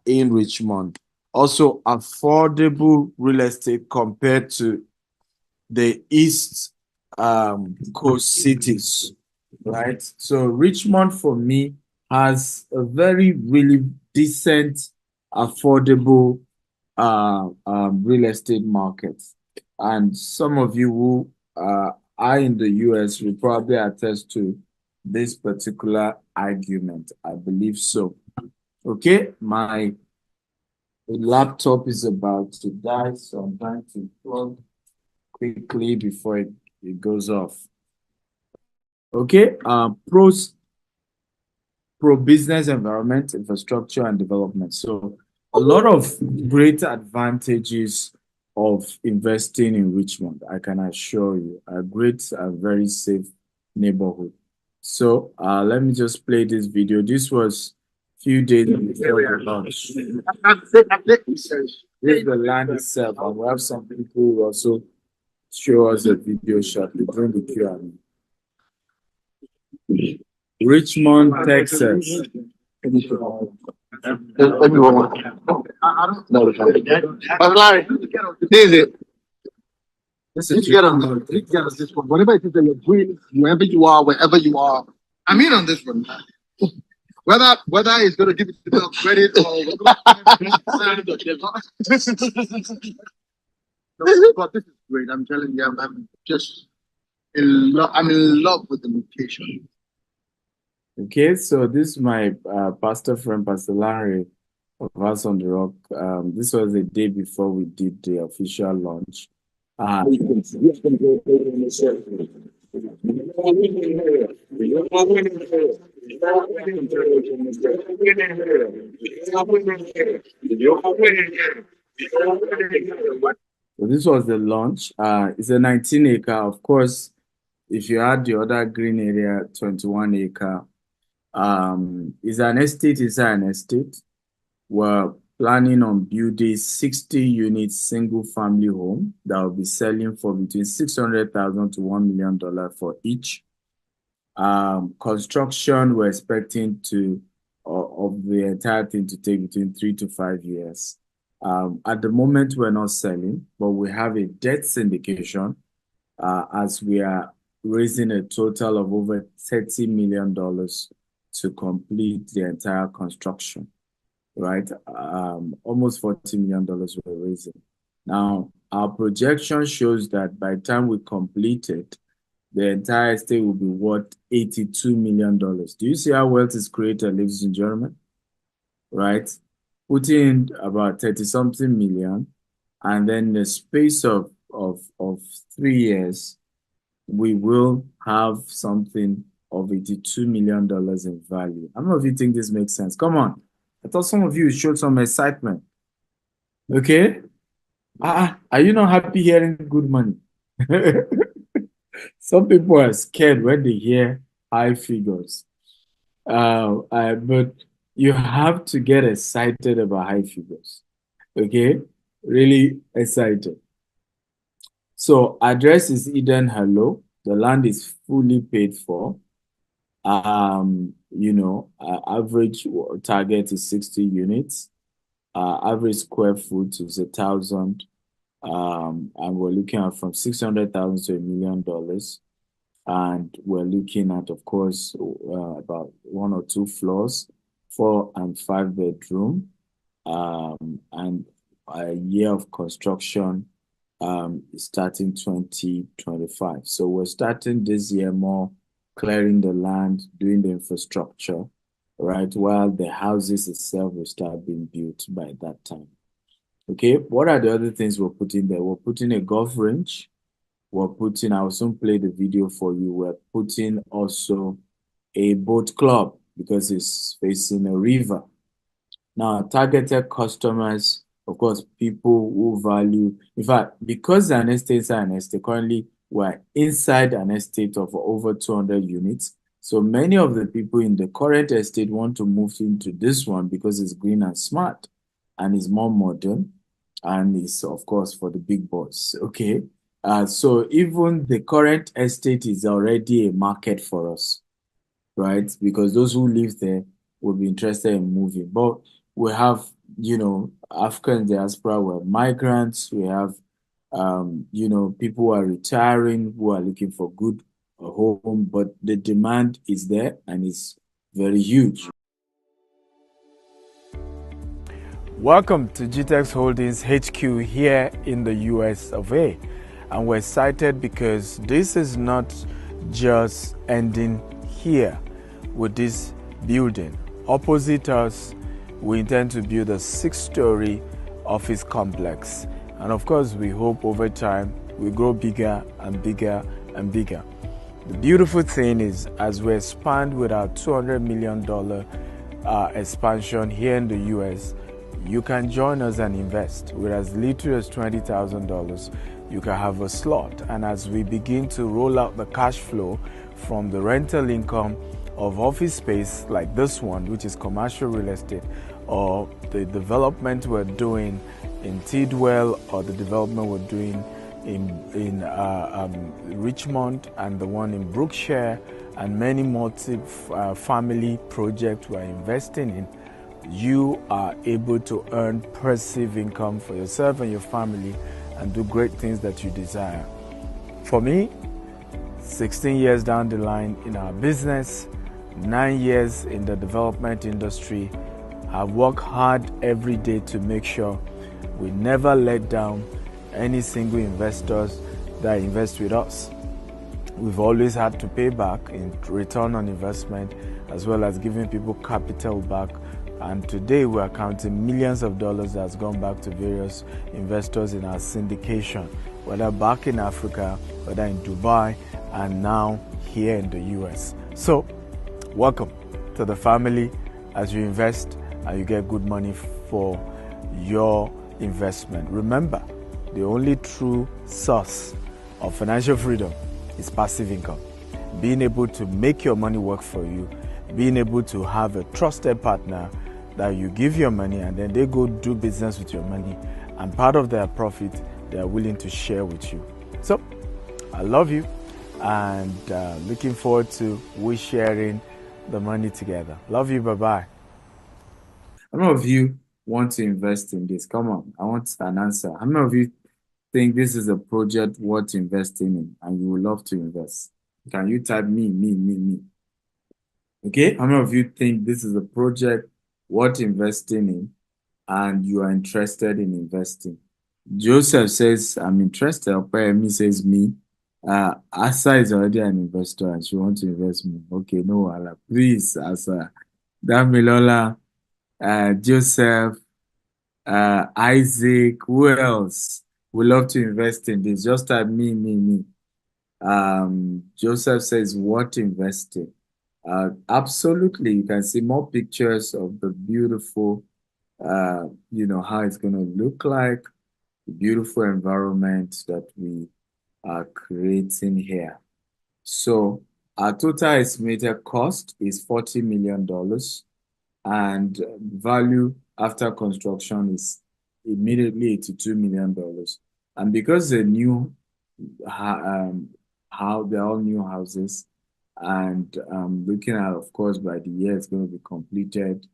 A: in Richmond. Also affordable real estate compared to the East Coast cities, right? So Richmond for me has a very really decent, affordable real estate market. And some of you who are in the US will probably attest to this particular argument. I believe so. Okay, my laptop is about to die, so I'm trying to plug quickly before it goes off. Okay, pro business environment, infrastructure, and development. So a lot of great advantages of investing in Richmond, I can assure you. A great, a very safe neighborhood. So let me just play this video. This was a few days before the launch. This is the land itself, and we have some people who also show us a video shortly during the Q&A. Richmond, Texas.
H: Everyone. No, but Larry, this is it.
A: This
H: You
A: is
H: get on this. You get on this one. Whatever it is that you're doing, wherever you are, I'm in on this one. Whether it's going to give you the credit or but this is great. I'm telling you, I'm just in love. I'm in love with the location.
A: Okay, so this is my pastor friend, Pastor Larry of House on the Rock. This was the day before we did the official launch. So this was the launch. It's a 19-acre. Of course, if you add the other green area, 21-acre. It's an estate inside an estate. We're planning on building 60 units single family home that will be selling for between $600,000 to $1 million for each. Construction, we're expecting to of the entire thing to take between 3 to 5 years. At the moment, we're not selling, but we have a debt syndication as we are raising a total of over $30 million to complete the entire construction, right? Almost $40 million we're raising. Now, our projection shows that by the time we complete it, the entire estate will be worth $82 million. Do you see how wealth is created, ladies and gentlemen? Right? Putting in about 30-something million, and then in the space of 3 years, we will have something of $82 million in value. How many of you think this makes sense? Come on. I thought some of you showed some excitement. Okay? Are you not happy hearing good money? Some people are scared when they hear high figures. But you have to get excited about high figures. Okay? Really excited. So address is Eden Hello. The land is fully paid for. Average target is 60 units. Average square foot is 1,000. And we're looking at from 600,000 to $1 million. And we're looking at, of course, about 1 or 2 floors, 4 and 5 bedroom, and a year of construction starting 2025. So we're starting this year more clearing the land, doing the infrastructure, right? While the houses itself will start being built by that time. Okay, what are the other things we're putting there? We're putting a golf range. We're putting, I'll soon play the video for you. We're putting also a boat club because it's facing a river. Now, targeted customers, of course, people who value, in fact, because an estate is an estate, currently we're inside an estate of over 200 units. So many of the people in the current estate want to move into this one because it's green and smart and it's more modern and it's, of course, for the big boys. Okay. So even the current estate is already a market for us, right? Because those who live there will be interested in moving. But we have, African diaspora, we have migrants, we have, people who are retiring, who are looking for good home, but the demand is there and it's very huge.
I: Welcome to GTEX Holdings HQ here in the US of A. And we're excited because this is not just ending here with this building. Opposite us, we intend to build a 6-story office complex. And of course, we hope over time we grow bigger and bigger and bigger. The beautiful thing is, as we expand with our $200 million expansion here in the US, you can join us and invest. With as little as $20,000, you can have a slot. And as we begin to roll out the cash flow from the rental income of office space like this one, which is commercial real estate, or the development we're doing in Tidwell, or the development we're doing in Richmond, and the one in Brookshire, and many multi-family projects we're investing in, you are able to earn passive income for yourself and your family and do great things that you desire. For me, 16 years down the line in our business, 9 years in the development industry, I work hard every day to make sure we never let down any single investors that invest with us. We've always had to pay back in return on investment, as well as giving people capital back. And today we are counting millions of dollars that's gone back to various investors in our syndication, whether back in Africa, whether in Dubai, and now here in the US. So, welcome to the family as you invest and you get good money for your investment. Remember, the only true source of financial freedom is passive income. Being able to make your money work for you, being able to have a trusted partner that you give your money and then they go do business with your money, and part of their profit they are willing to share with you. So I love you and looking forward to we sharing the money together. Love you. Bye-bye.
A: How many of you want to invest in this? Come on, I want an answer. How many of you think this is a project worth investing in and you would love to invest? Can you type me? Okay, how many of you think this is a project worth investing in and you are interested in investing? Joseph says, I'm interested. Opeyemi says, me. Asa is already an investor and she wants to invest me. Okay, no, Allah. Please, Asa. Damilola, Joseph, Isaac, who else would love to invest in this? Just type me. Joseph says, what investing? Absolutely, you can see more pictures of the beautiful, how it's going to look like, the beautiful environment that we are creating here. So our total estimated cost is $40 million, and value after construction is immediately $82 million. And because they're new, how they're all new houses, and looking at, of course, by the year it's going to be completed,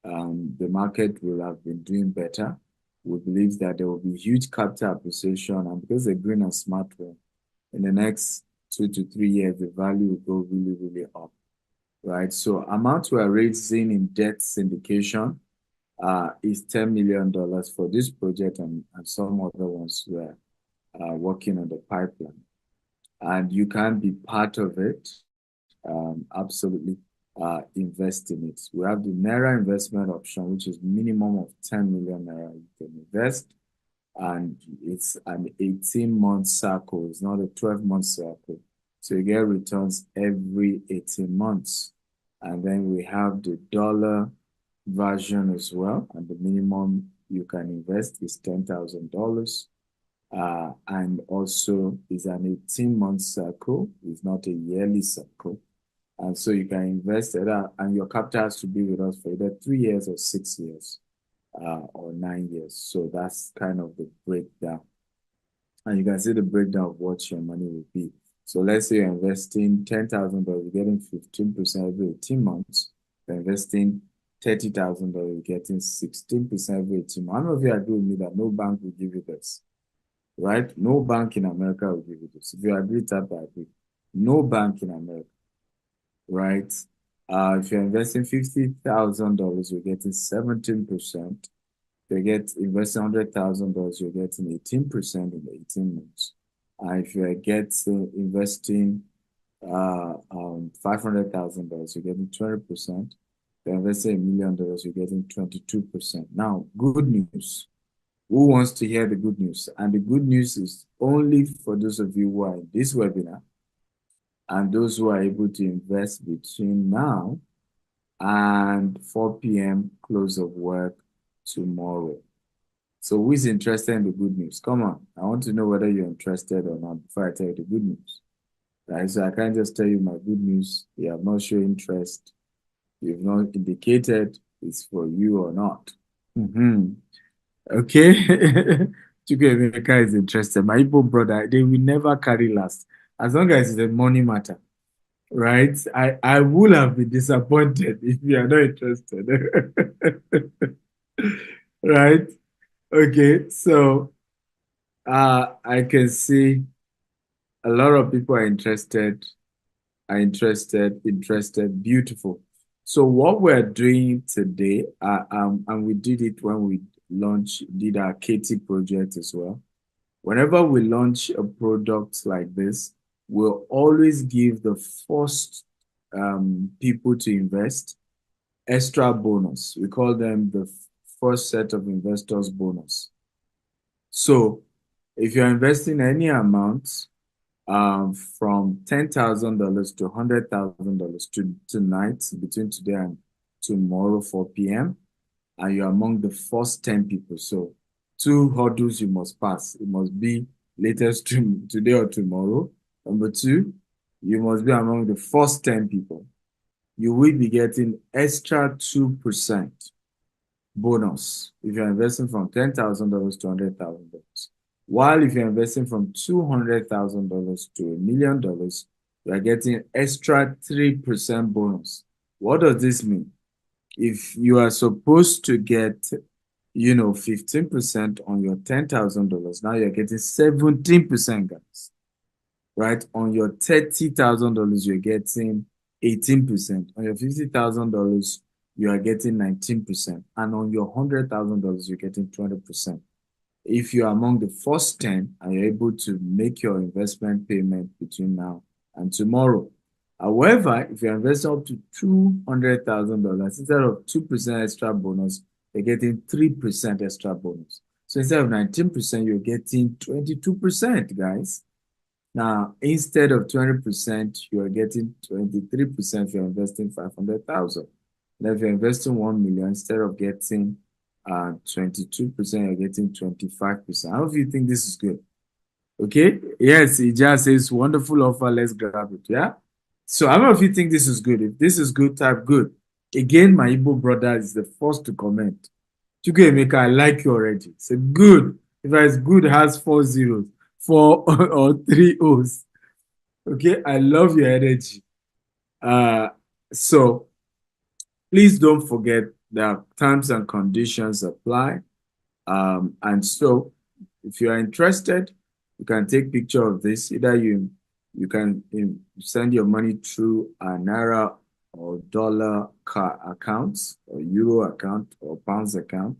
A: the market will have been doing better. We believe that there will be huge capital appreciation, and because they're green and smart home, in the next 2 to 3 years, the value will go really up, right? So amount we are raising in debt syndication is $10 million for this project, and some other ones we're working on the pipeline. And you can be part of it, absolutely invest in it. We have the Naira investment option, which is minimum of 10 million Naira you can invest. And it's an 18-month cycle. It's not a 12-month cycle. So you get returns every 18 months. And then we have the dollar version as well. And the minimum you can invest is $10,000. And also is an 18-month cycle. It's not a yearly cycle. And so you can invest either, and your capital has to be with us for either 3 years or 6 years, or 9 years. So that's kind of the breakdown. And you can see the breakdown of what your money will be. So let's say you're investing $10,000, you're getting 15% every 18 months. You're investing $30,000, you're getting 16% every 18 months. How many of you agree with me that no bank will give you this? Right? No bank in America will give you this. If you agree, tap I agree. No bank in America, right? If you're investing $50,000, you're getting 17%. If you investing $100,000, you're getting 18% in the 18 months. If you investing $500,000, you're getting 20%. If you're investing $1 million, you're getting 22%. Now, good news. Who wants to hear the good news? And the good news is only for those of you who are in this webinar and those who are able to invest between now and 4 p.m. close of work tomorrow. So who is interested in the good news? Come on. I want to know whether you're interested or not before I tell you the good news. Right? So I can't just tell you my good news. You have not shown interest. You've not indicated it's for you or not. Okay. Chukwuemeka is interested. My Igbo brother, they will never carry last. As long as it's a money matter. Right? I would have been disappointed if you are not interested. Right? Okay, so I can see a lot of people are interested, beautiful. So what we're doing today, and we did it when we did our Katie project as well. Whenever we launch a product like this, we'll always give the first people to invest extra bonus. We call them the first set of investors bonus. So if you're investing any amount from $10,000 to $100,000 tonight, between today and tomorrow 4 p.m., and you're among the first 10 people. So 2 hurdles you must pass. It must be latest today or tomorrow. Number 2, you must be among the first 10 people. You will be getting extra 2% bonus if you're investing from $10,000 to $100,000. While if you're investing from $200,000 to $1 million, you are getting extra 3% bonus. What does this mean? If you are supposed to get, 15% on your $10,000, now you're getting 17%, guys. Right? On your $30,000, you're getting 18%. On your $50,000, you are getting 19%. And on your $100,000, you're getting 20%. If you're among the first 10 and you're able to make your investment payment between now and tomorrow. However, if you're investing up to $200,000, instead of 2% extra bonus, you're getting 3% extra bonus. So instead of 19%, you're getting 22%, guys. Now, instead of 20%, you're getting 23% if you're investing 500,000. Now, if you're investing 1 million, instead of getting 22%, you're getting 25%. How do you think this is good? Okay. Yes, it just says wonderful offer. Let's grab it. Yeah. So how many of you think this is good? If this is good, type good. Again, my Igbo brother is the first to comment. Chukwuemeka, I like you already. Say good. If it's good, it has 4 zeros, 4 or 3 O's. Okay. I love your energy. So please don't forget that terms and conditions apply. And so if you are interested, you can take picture of this. Either you can send your money through a Naira or dollar accounts, or Euro account, or pounds account,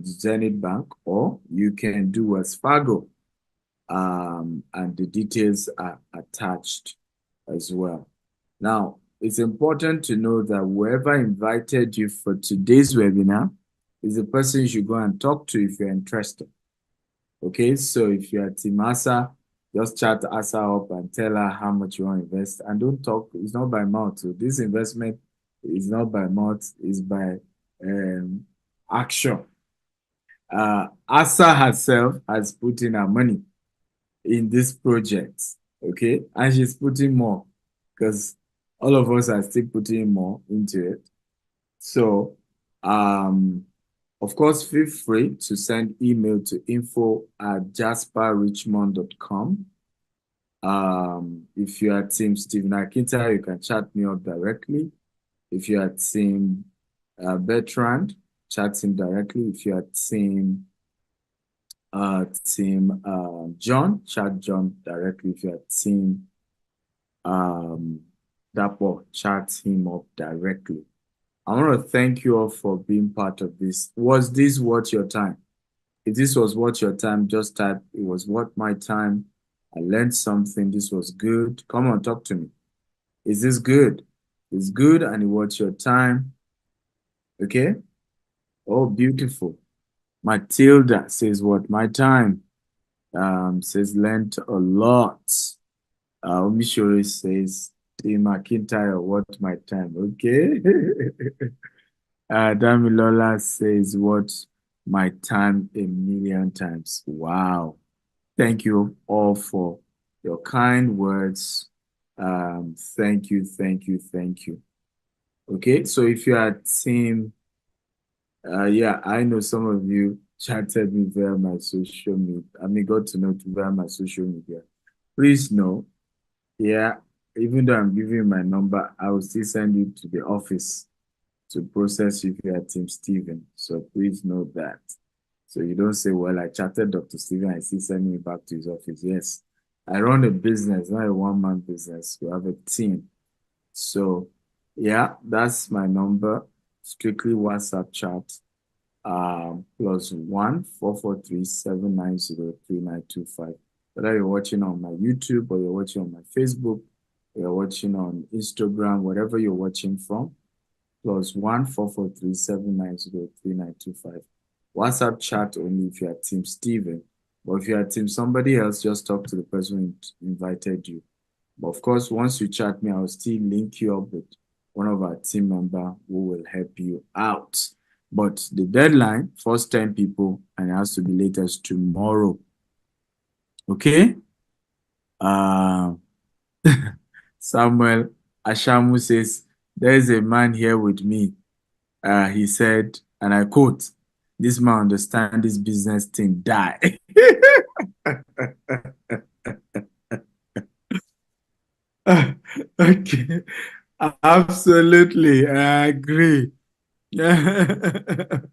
A: Zenith Bank, or you can do as Fargo. And the details are attached as well. Now, it's important to know that whoever invited you for today's webinar is the person you should go and talk to if you're interested. Okay, so if you're Team Asa, just chat Asa up and tell her how much you want to invest. And don't talk, it's not by mouth. So this investment is not by mouth, it's by action. Asa herself has put in her money in this project, okay? And she's putting more because all of us are still putting more into it. So, of course, feel free to send email to info@jasperrichmond.com. If you are Team Stephen Akinta, you can chat me up directly. If you are Team Bertrand, chat him directly. If you are Team John, chat John directly. If you are Team Dapo, chat him up directly. I want to thank you all for being part of this. Was this worth your time? If this was worth your time, just type, it was worth my time. I learned something. This was good. Come on, talk to me. Is this good? It's good and it worth your time. Okay? Oh, beautiful. Matilda says, what my time? Says learned a lot. Omishore says, Team McIntyre, what my time? Okay. Damilola says, what my time a million times. Wow. Thank you all for your kind words. Thank you, thank you, thank you. Okay, so if you are team, yeah, I know some of you chatted me via my social media. I mean, got to know via my social media. Please know, yeah, even though I'm giving you my number, I will still send you to the office to process if you are Team Stephen. So please know that. So you don't say, well, I chatted Dr. Stephen, I still send me back to his office. Yes, I run a business, not a one-man business. We have a team. So yeah, that's my number. Strictly WhatsApp chat. +1 443 790 3925. Whether you're watching on my YouTube or you're watching on my Facebook, or you're watching on Instagram, whatever you're watching from, +1 443 790 3925. WhatsApp chat only if you are Team Stephen. But if you are Team somebody else, just talk to the person who invited you. But of course, once you chat me, I'll still link you up with one of our team member who will help you out. But the deadline, first 10 people, and it has to be latest tomorrow. Okay? Samuel Ashamu says, there is a man here with me. He said, and I quote, this man understand this business thing, die. Okay, absolutely, I agree. And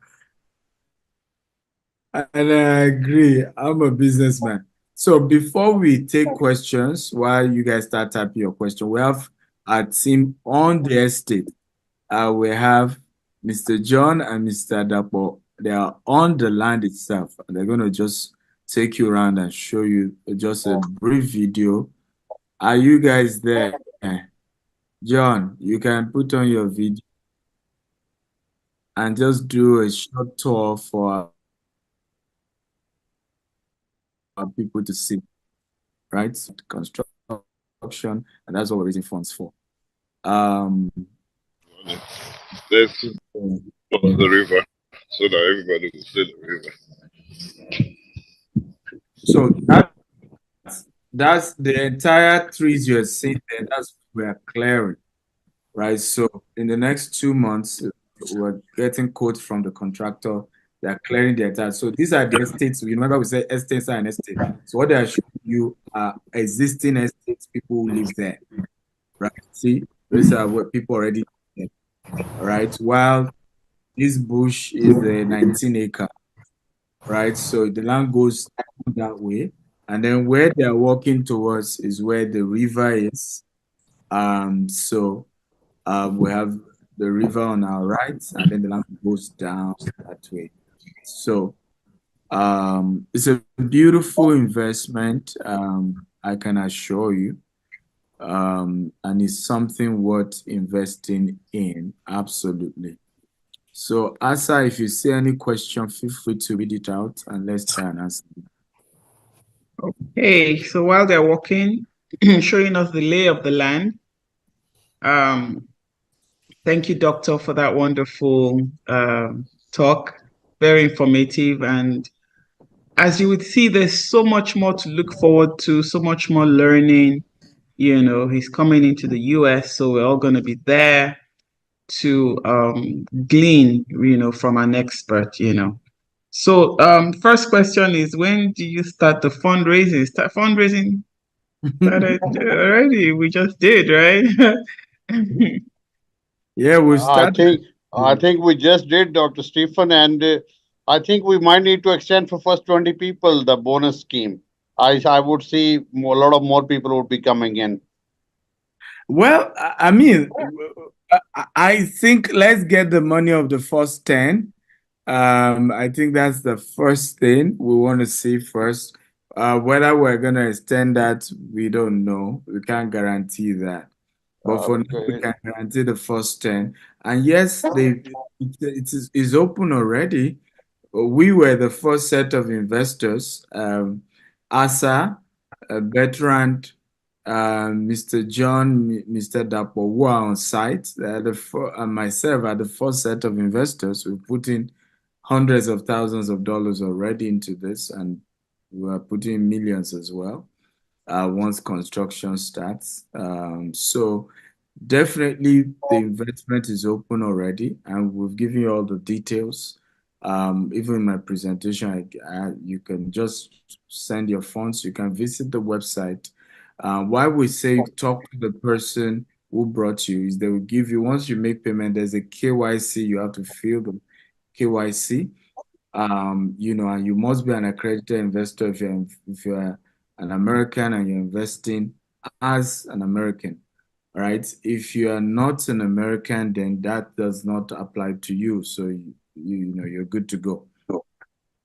A: I agree. I'm a businessman. So before we take questions, while you guys start typing your question, we have our team on the estate. We have Mr. John and Mr. Dapo. They are on the land itself. They're going to just take you around and show you just a brief video. Are you guys there? John, you can put on your video and just do a short tour for our people to see, right? Construction, and that's what we're raising funds for.
E: Let's cross the river so that everybody will see the river.
A: So that's the entire trees you're seeing there. That's what we are clearing, right? So in the next 2 months, we're getting quotes from the contractor. They're clearing the entire. So these are the estates. You remember we said estates are an estate. So what they are showing you are existing estates, people who live there, right? See, these are what people already live there, right? While this bush is a 19 acre, right? So the land goes that way. And then where they're walking towards is where the river is. So we have the river on our right, and then the land goes down that way. So it's a beautiful investment, I can assure you. And it's something worth investing in, absolutely. So, Asa, if you see any question, feel free to read it out and let's try and answer.
B: Hey, so while they're walking, showing us the lay of the land, thank you, Doctor, for that wonderful talk. Very informative. And as you would see, there's so much more to look forward to, so much more learning. He's coming into the US, so we're all going to be there to glean, from an expert. So first question is, when do you start the fundraising? Start fundraising started already. We just did, right?
A: Yeah, we
F: I
A: started.
F: think I think we just did, Dr. Stephen, and I think we might need to extend for first 20 people the bonus scheme. I would see a lot of more people would be coming in.
A: Well, I mean, I think let's get the money of the first 10. I think that's the first thing we want to see first. Whether we're going to extend that, we don't know. We can't guarantee that. But for now, we
F: Okay.
A: can guarantee the first 10. And yes, it's open already. We were the first set of investors. ASA, Bertrand, Mr. John, Mr. Dapo, who are on site. And myself are the first set of investors. We put in hundreds of thousands of dollars already into this, and we are putting millions as well once construction starts. So definitely the investment is open already, and we've given you all the details. Even in my presentation, you can just send your funds. You can visit the website. Why we say talk to the person who brought you is they will give you, once you make payment, there's a KYC. You have to fill the KYC. And you must be an accredited investor if you're an American and you're investing as an American, right? If you are not an American, then that does not apply to you. So you're good to go,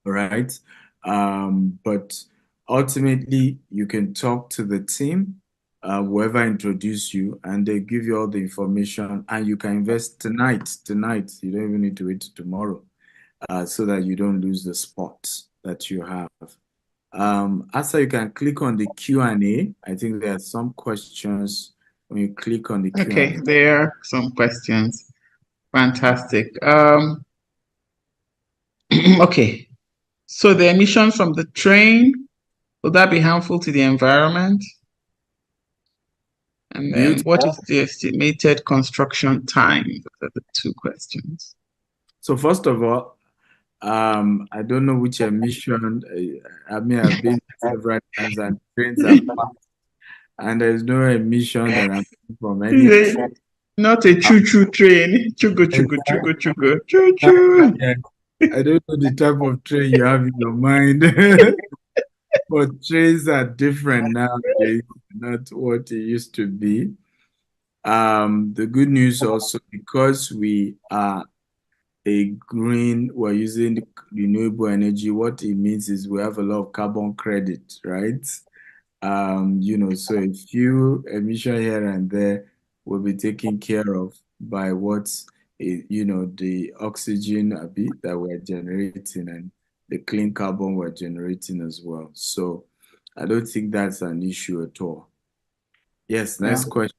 A: right? But ultimately, you can talk to the team, whoever introduced you, and they give you all the information, and you can invest tonight. Tonight, you don't even need to wait till tomorrow, so that you don't lose the spot that you have. Also, you can click on the Q&A. I think there are some questions when you click on the Q&A.
B: Okay, there are some questions. Fantastic. Okay. So the emissions from the train, will that be harmful to the environment? And then what is the estimated construction time? Those are the two questions.
A: So first of all, I don't know which emission. I mean, I've been several times and trains are packed, and there's no emission that I'm from any train.
B: Not a choo-choo train. Chugo, chugo, chugo, chugo, choo-choo.
A: Yeah, I don't know the type of train you have in your mind, but trains are different nowadays, not what it used to be. The good news also, because we are we're using renewable energy, what it means is we have a lot of carbon credit, right? So a few emission here and there will be taken care of by the oxygen that we're generating and the clean carbon we're generating as well. So I don't think that's an issue at all. Yes, next question.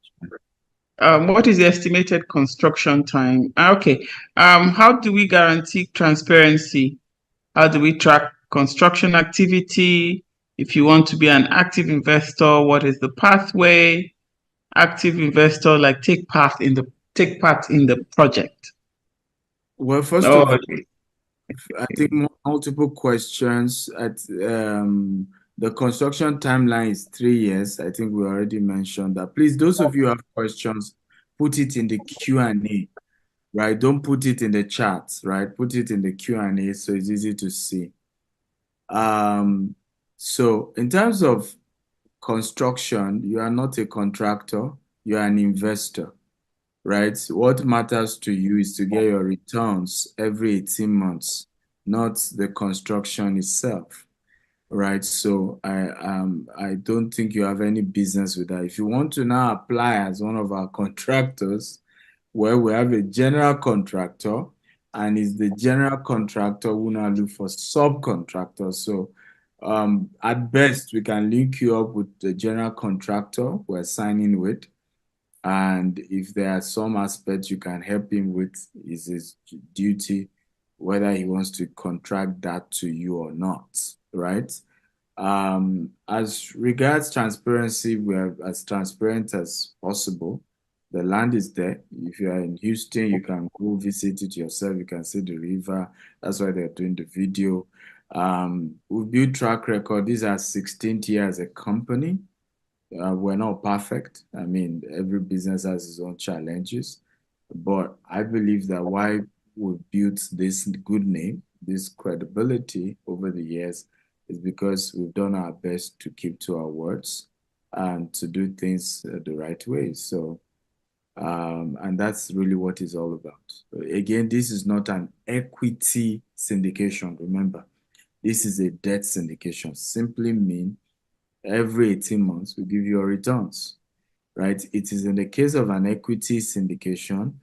B: What is the estimated construction time? Okay. How do we guarantee transparency? How do we track construction activity? If you want to be an active investor, what is the pathway? Active investor, like take part in the project.
A: Well, first of all, I think multiple questions. The construction timeline is 3 years. I think we already mentioned that. Please, those of you who have questions, put it in the Q&A, right? Don't put it in the chat, right? Put it in the Q&A so it's easy to see. So in terms of construction, you are not a contractor, you are an investor, right? What matters to you is to get your returns every 18 months, not the construction itself, right? So I don't think you have any business with that. If you want to now apply as one of our contractors, well, we have a general contractor, and it's the general contractor who now look for subcontractors. So at best, we can link you up with the general contractor we're signing with. And if there are some aspects you can help him with, is his duty, whether he wants to contract that to you or not, right? As regards transparency, we are as transparent as possible. The land is there. If you are in Houston, you can go visit it yourself. You can see the river. That's why they're doing the video. We build track record. These are 16th year as a company. We're not perfect. I mean, every business has its own challenges, but I believe that why we built this good name, this credibility over the years, is because we've done our best to keep to our words and to do things the right way. So, and that's really what it's all about. Again, this is not an equity syndication. Remember, this is a debt syndication. Simply mean every 18 months we give you your returns, right? It is in the case of an equity syndication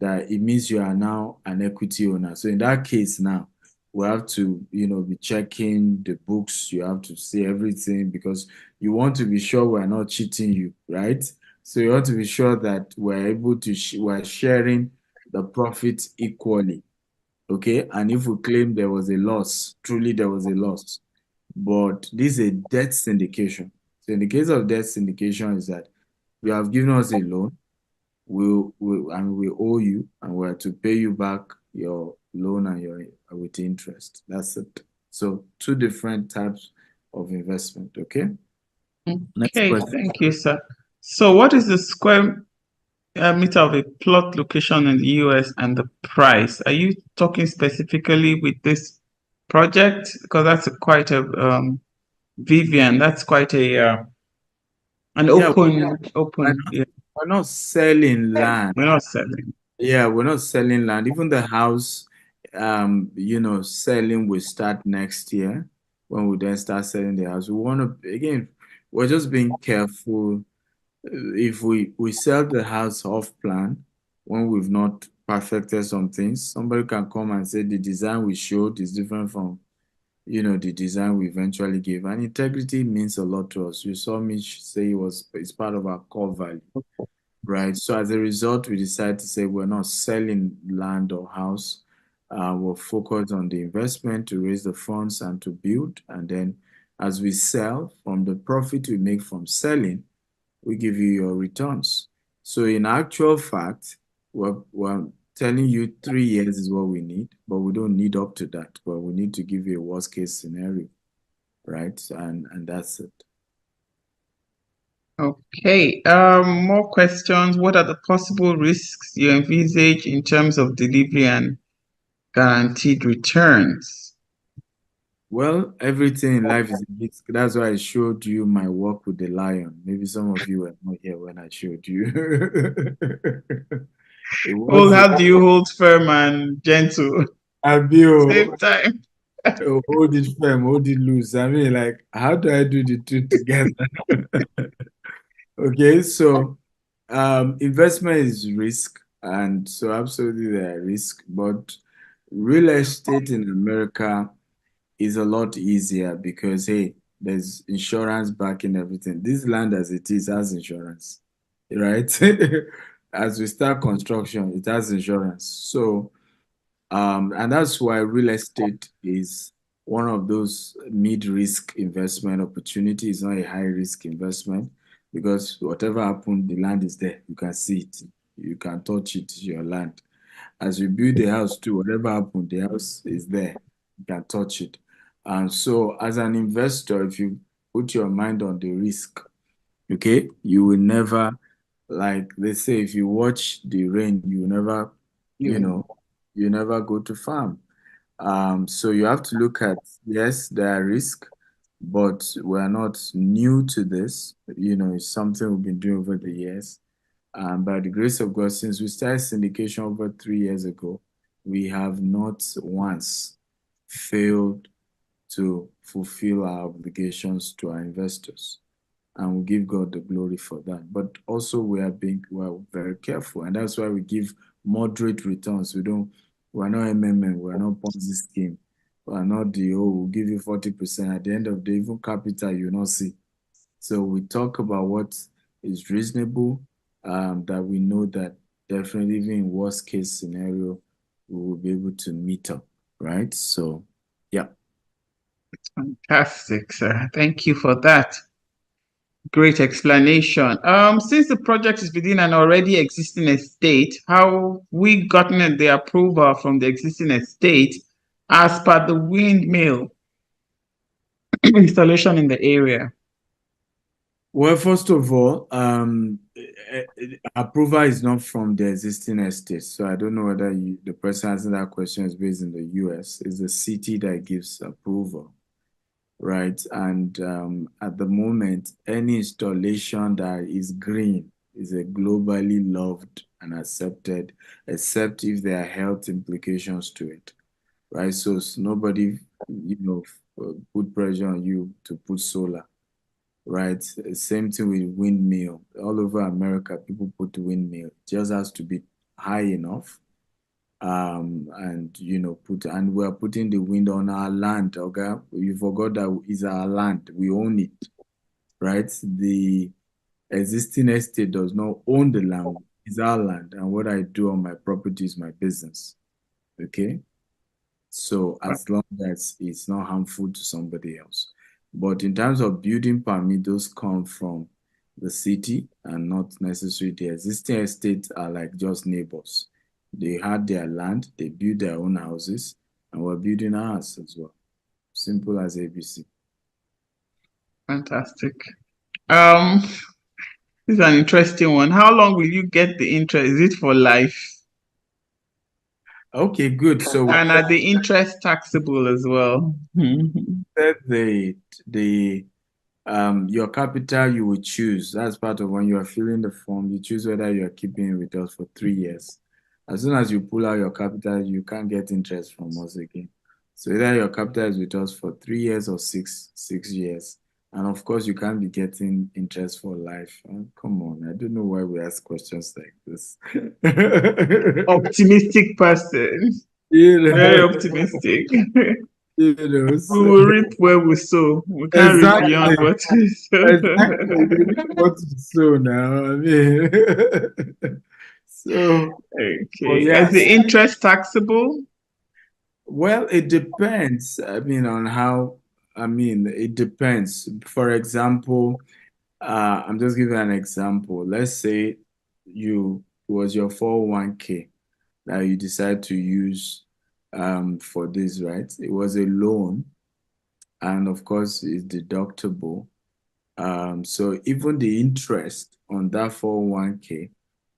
A: that it means you are now an equity owner. So in that case now, we have to, be checking the books. You have to see everything because you want to be sure we're not cheating you, right? So you want to be sure that we're able to, we're sharing the profits equally, okay? And if we claim there was a loss, truly there was a loss, but this is a debt syndication. So in the case of debt syndication is that you have given us a loan, we owe you, and we're to pay you back your loan and your with interest. That's it. So two different types of investment. Okay. Next
B: Okay,
A: question.
B: thank you, sir. So what is the square meter of a plot location in the US and the price? Are you talking specifically with this project? Because that's quite a Vivian, that's quite a an
A: Yeah,
B: open. Yeah,
A: we're not selling land.
B: we're not selling.
A: Yeah, we're not selling land. Even the house, selling will start next year when we then start selling the house. We want to, again, we're just being careful. If we sell the house off plan when we've not perfected some things, somebody can come and say the design we showed is different from, the design we eventually gave. And integrity means a lot to us. You saw me say it's part of our core value. Right. So as a result, we decided to say we're not selling land or house. We're focused on the investment to raise the funds and to build. And then as we sell, from the profit we make from selling, we give you your returns. So in actual fact, we're telling you 3 years is what we need, but we don't need up to that. But we need to give you a worst case scenario, right? And that's it.
B: Okay. More questions. What are the possible risks you envisage in terms of delivery and guaranteed returns?
A: Well, everything in life is a risk. That's why I showed you my work with the lion. Maybe some of you were not here when I showed you. It
B: Well,
A: was
B: how do you hold firm and gentle
A: a
B: same
A: bill.
B: time?
A: Hold it firm, hold it loose. I mean, like, how do I do the two together? Okay, so investment is risk, and so absolutely there are risk, but real estate in America is a lot easier because hey, there's insurance backing everything. This land as it is has insurance, right? As we start construction, it has insurance. So and that's why real estate is one of those mid-risk investment opportunities, not a high-risk investment, because whatever happened, the land is there. You can see it. You can touch it, your land. As you build the house too, whatever happened, the house is there. You can touch it. And so as an investor, if you put your mind on the risk, okay, you will never, like they say, if you watch the rain, you never, you know, you never go to farm. So you have to look at, yes, there are risks, but we're not new to this. It's something we've been doing over the years. By the grace of God, since we started syndication over 3 years ago, we have not once failed to fulfill our obligations to our investors. And we give God the glory for that. But also we're very careful. And that's why we give moderate returns. We're not MMM, we're not Ponzi scheme. We're not we'll give you 40%. At the end of the day, even capital you not see. So we talk about what is reasonable, that we know that definitely even in worst case scenario, we will be able to meet up, right? So, yeah.
B: Fantastic, sir. Thank you for that. Great explanation. Since the project is within an already existing estate, how we gotten the approval from the existing estate as per the windmill installation in the area?
A: Well, first of all, approval is not from the existing estate. So I don't know whether the person asking that question is based in the US. It's the city that gives approval, right? And at the moment, any installation that is green is a globally loved and accepted, except if there are health implications to it, right? So nobody, put pressure on you to put solar, right? Same thing with windmill. All over America, people put windmill. It just has to be high enough. And we're putting the wind on our land, okay? You forgot that is our land. We own it, right? The existing estate does not own the land, it's our land. And what I do on my property is my business. Okay. So as long as it's not harmful to somebody else. But in terms of building permit, those come from the city and not necessarily the existing estates are like just neighbors. They had their land, they built their own houses, and we're building ours as well. Simple as ABC.
B: Fantastic. This is an interesting one. How long will you get the interest? Is it for life?
A: Okay, good. So
B: and are the interest taxable as well?
A: the your capital you will choose. That's part of when you are filling the form. You choose whether you are keeping it with us for 3 years. As soon as you pull out your capital, you can't get interest from us again. So either your capital is with us for 3 years or six years. And of course, you can't be getting interest for life. Come on, I don't know why we ask questions like this.
B: Optimistic person. Very optimistic. We will reap where we sow. We can't reap beyond what we sow.
A: Exactly. What to sow now? I mean, so
B: okay. Is the interest taxable?
A: Well, it depends. I mean, on how. I mean, it depends. For example, I'm just giving an example. Let's say it was your 401k that you decide to use for this, right? It was a loan, and of course, it's deductible. So even the interest on that 401k,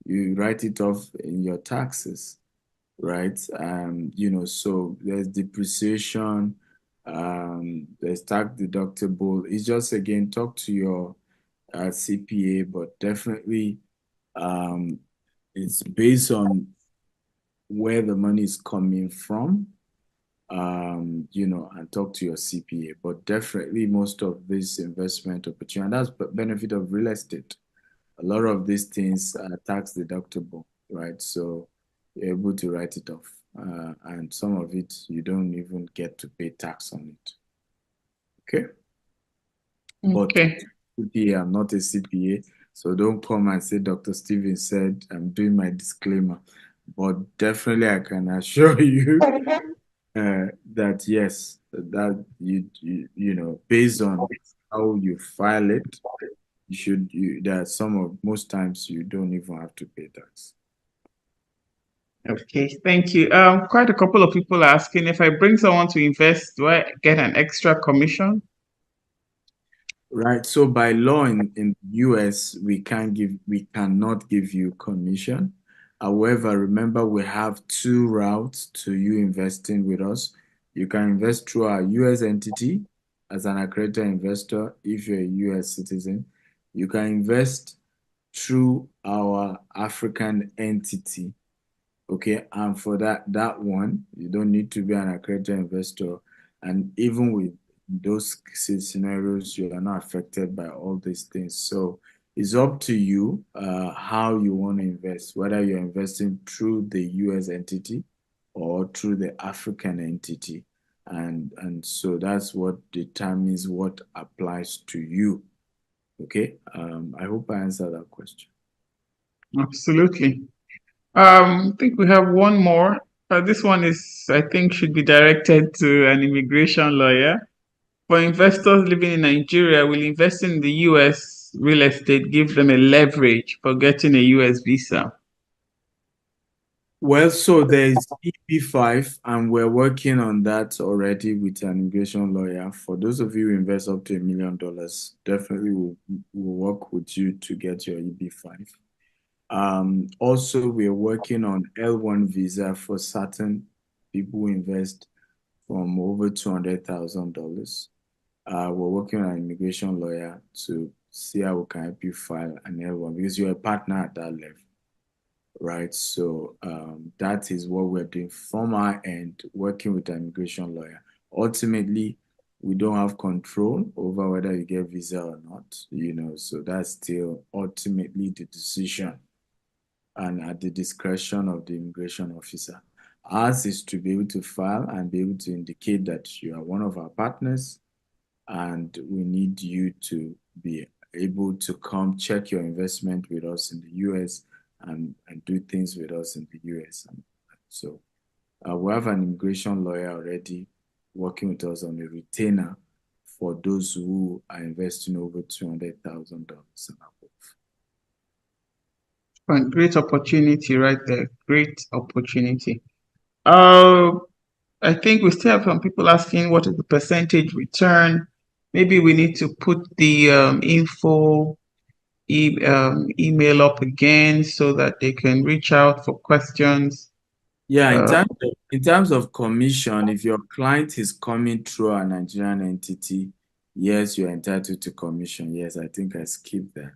A: you write it off in your taxes, right? So there's depreciation, there's tax deductible. It's just again talk to your CPA, but definitely it's based on where the money is coming from, and talk to your CPA. But definitely most of this investment opportunity, and that's the benefit of real estate. A lot of these things are tax deductible, right? So you're able to write it off. And some of it, you don't even get to pay tax on it. Okay?
B: Okay.
A: But CPA, I'm not a CPA, so don't come and say Dr. Steven said I'm doing my disclaimer. But definitely I can assure you that yes, that based on how you file it, most times you don't even have to pay tax.
B: Okay, thank you. Quite a couple of people are asking if I bring someone to invest, do I get an extra commission?
A: Right. So by law in the US, we cannot give you commission. However, remember we have two routes to you investing with us. You can invest through our US entity as an accredited investor if you're a US citizen. You can invest through our African entity. Okay, and for that one, you don't need to be an accredited investor. And even with those scenarios, you are not affected by all these things. So it's up to you how you want to invest, whether you're investing through the US entity or through the African entity. And so that's what determines what applies to you. Okay, I hope I answered that question.
B: Absolutely. I think we have one more. This one I think, should be directed to an immigration lawyer. for investors living in Nigeria, will investing in the US real estate give them a leverage for getting a US visa?
A: Well, so there's EP5, and we're working on that already with an immigration lawyer. For those of you who invest up to $1 million, definitely we'll work with you to get your EB5. Also, we are working on L1 visa for certain people who invest from over $200,000. We're working on an immigration lawyer to see how we can help you file an L1 because you're a partner at that level, right? So that is what we're doing from our end, working with an immigration lawyer. Ultimately, we don't have control over whether you get visa or not, so that's still ultimately the decision and at the discretion of the immigration officer. Ours is to be able to file and be able to indicate that you are one of our partners, and we need you to be able to come check your investment with us in the US and do things with us in the US. So we have an immigration lawyer already working with us on a retainer for those who are investing over $200,000 and above.
B: Great opportunity right there. Great opportunity. I think we still have some people asking what is the percentage return. Maybe we need to put the info email up again so that they can reach out for questions.
A: Yeah, in terms of commission, if your client is coming through a Nigerian entity, yes, you're entitled to commission. Yes, I think I skipped that.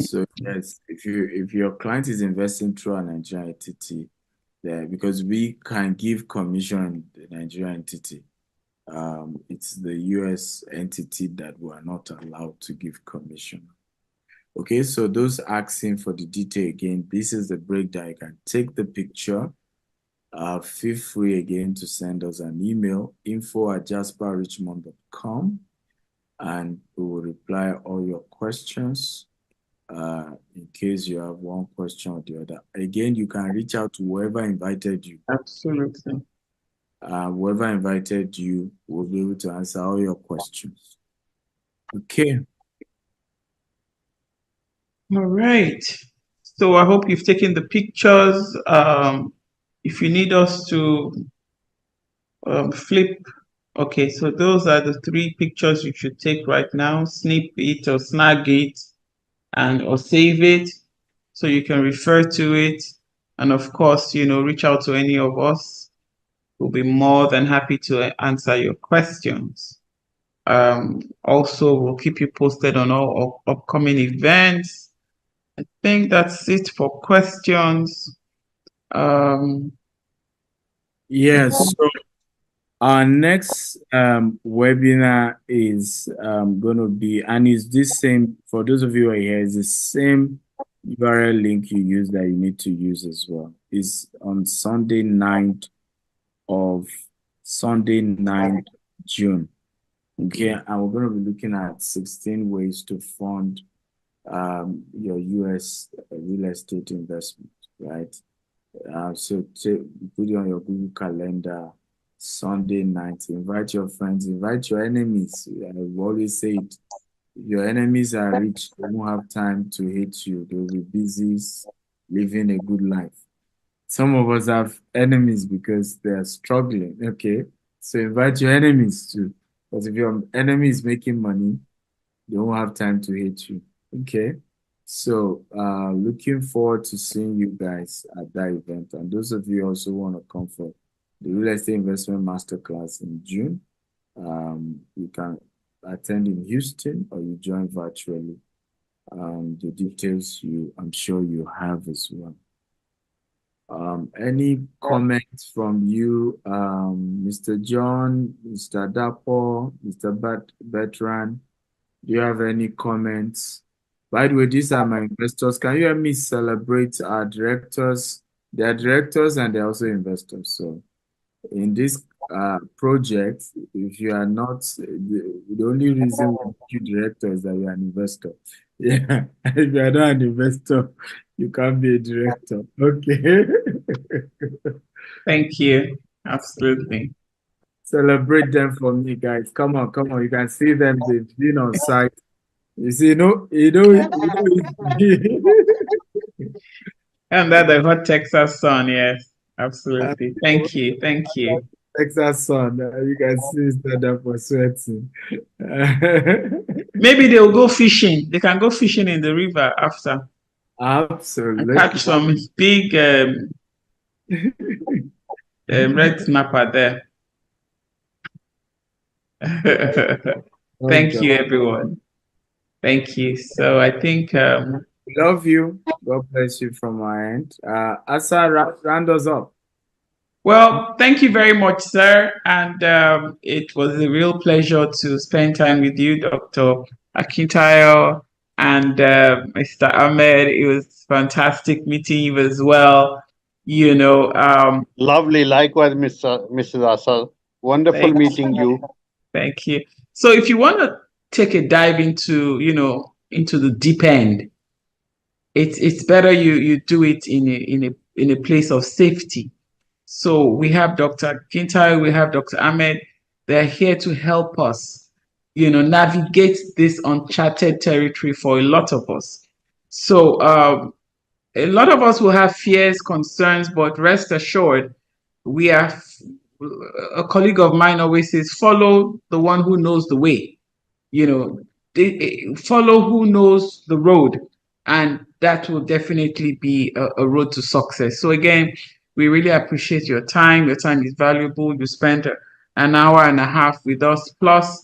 A: So yes, if your client is investing through a Nigerian entity, because we can give commission in the Nigerian entity, it's the US entity that we are not allowed to give commission. Okay, so those asking for the detail again, this is the breakdown. You can take the picture. Feel free again to send us an email, info@jasperrichmond.com, and we will reply all your questions in case you have one question or the other. Again, you can reach out to whoever invited you.
B: Absolutely.
A: Whoever invited you will be able to answer all your questions. Okay.
B: All right. So I hope you've taken the pictures. If you need us to flip, okay, so those are the 3 pictures you should take right now. Snip it or snag it or save it so you can refer to it. And of course, reach out to any of us. We'll be more than happy to answer your questions. Also, we'll keep you posted on all upcoming events. I think that's it for questions.
A: Yes. So our next webinar is going to be, and it's this same, for those of you who are here, it's the same URL link you use that you need to use as well. It's on Sunday 9th June. Okay, and we're going to be looking at 16 ways to fund your US real estate investment, right? So put it on your Google Calendar, Sunday night. Invite your friends, invite your enemies. I always say it. If your enemies are rich, they won't have time to hate you. They'll be busy living a good life. Some of us have enemies because they are struggling. Okay, so invite your enemies too. Because if your enemy is making money, they won't have time to hate you. Okay. So looking forward to seeing you guys at that event. And those of you also want to come for the Real Estate Investment Masterclass in June, you can attend in Houston or you join virtually. The details I'm sure you have as well. Any comments from you, Mr. John, Mr. Dapo, Mr. Bertrand? Do you have any comments? By the way, these are my investors. Can you help me celebrate our directors? They are directors and they're also investors. So in this project, if you are not, the only reason we make you director is that you're an investor. Yeah, if you are not an investor, you can't be a director. Okay.
B: Thank you. Absolutely.
A: Celebrate them for me, guys. Come on, come on. You can see them. They've been on site. You see,
B: And that the hot Texas sun, yes, absolutely. Thank you, thank you.
A: Texas sun. You can see stand up for sweating.
B: Maybe they'll go fishing. They can go fishing in the river after.
A: Absolutely.
B: And catch some big red snapper there. Thank you, everyone. Thank you. So I think
A: love you. God bless you from my end. Asa, round us up.
B: Well, thank you very much, sir. And it was a real pleasure to spend time with you, Dr. Akintayo and Mr. Ahmed. It was fantastic meeting you as well. You know,
F: lovely. Likewise, Mrs. Asa. Wonderful meeting you.
B: Thank you. So if you want to take a dive into, into the deep end, it's better you do it in a place of safety. So we have Dr. Kintai, we have Dr. Ahmed. They're here to help us, navigate this uncharted territory for a lot of us. So a lot of us will have fears, concerns, but rest assured, we are. A colleague of mine always says, follow the one who knows the way. Follow who knows the road, and that will definitely be a road to success. So again, we really appreciate your time. Your time is valuable. You spent an hour and a half with us. Plus,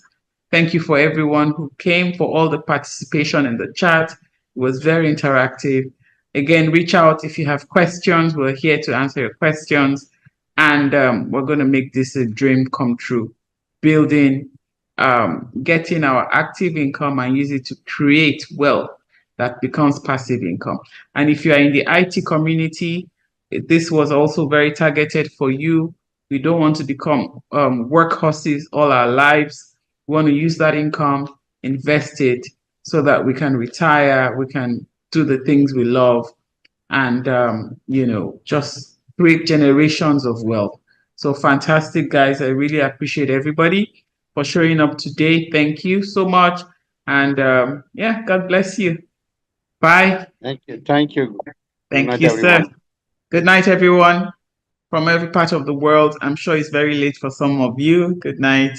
B: thank you for everyone who came, for all the participation in the chat. It was very interactive. Again, reach out if you have questions. We're here to answer your questions. And we're going to make this a dream come true. Building, getting our active income and use it to create wealth that becomes passive income. And if you are in the IT community, this was also very targeted for you. We don't want to become workhorses all our lives. We want to use that income, invest it so that we can retire, we can do the things we love, and just create generations of wealth. So fantastic, guys. I really appreciate everybody for showing up today. Thank you so much. And yeah, God bless you. Bye.
F: Thank you. Thank you.
B: Thank you, sir. Good night, everyone. From every part of the world. I'm sure it's very late for some of you. Good night.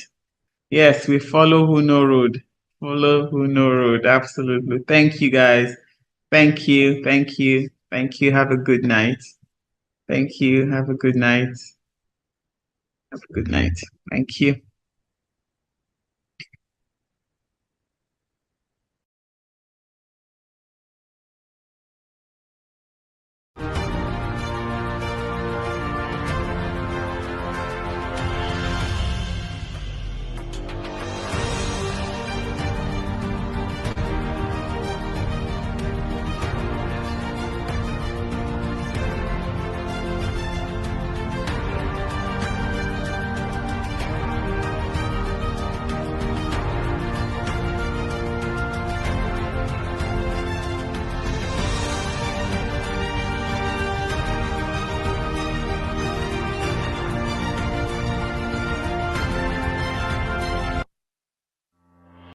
B: Yes, we follow who know road. Follow who know road. Absolutely. Thank you, guys. Thank you. Thank you. Thank you. Have a good night. Thank you. Have a good night. Have a good night. Thank you.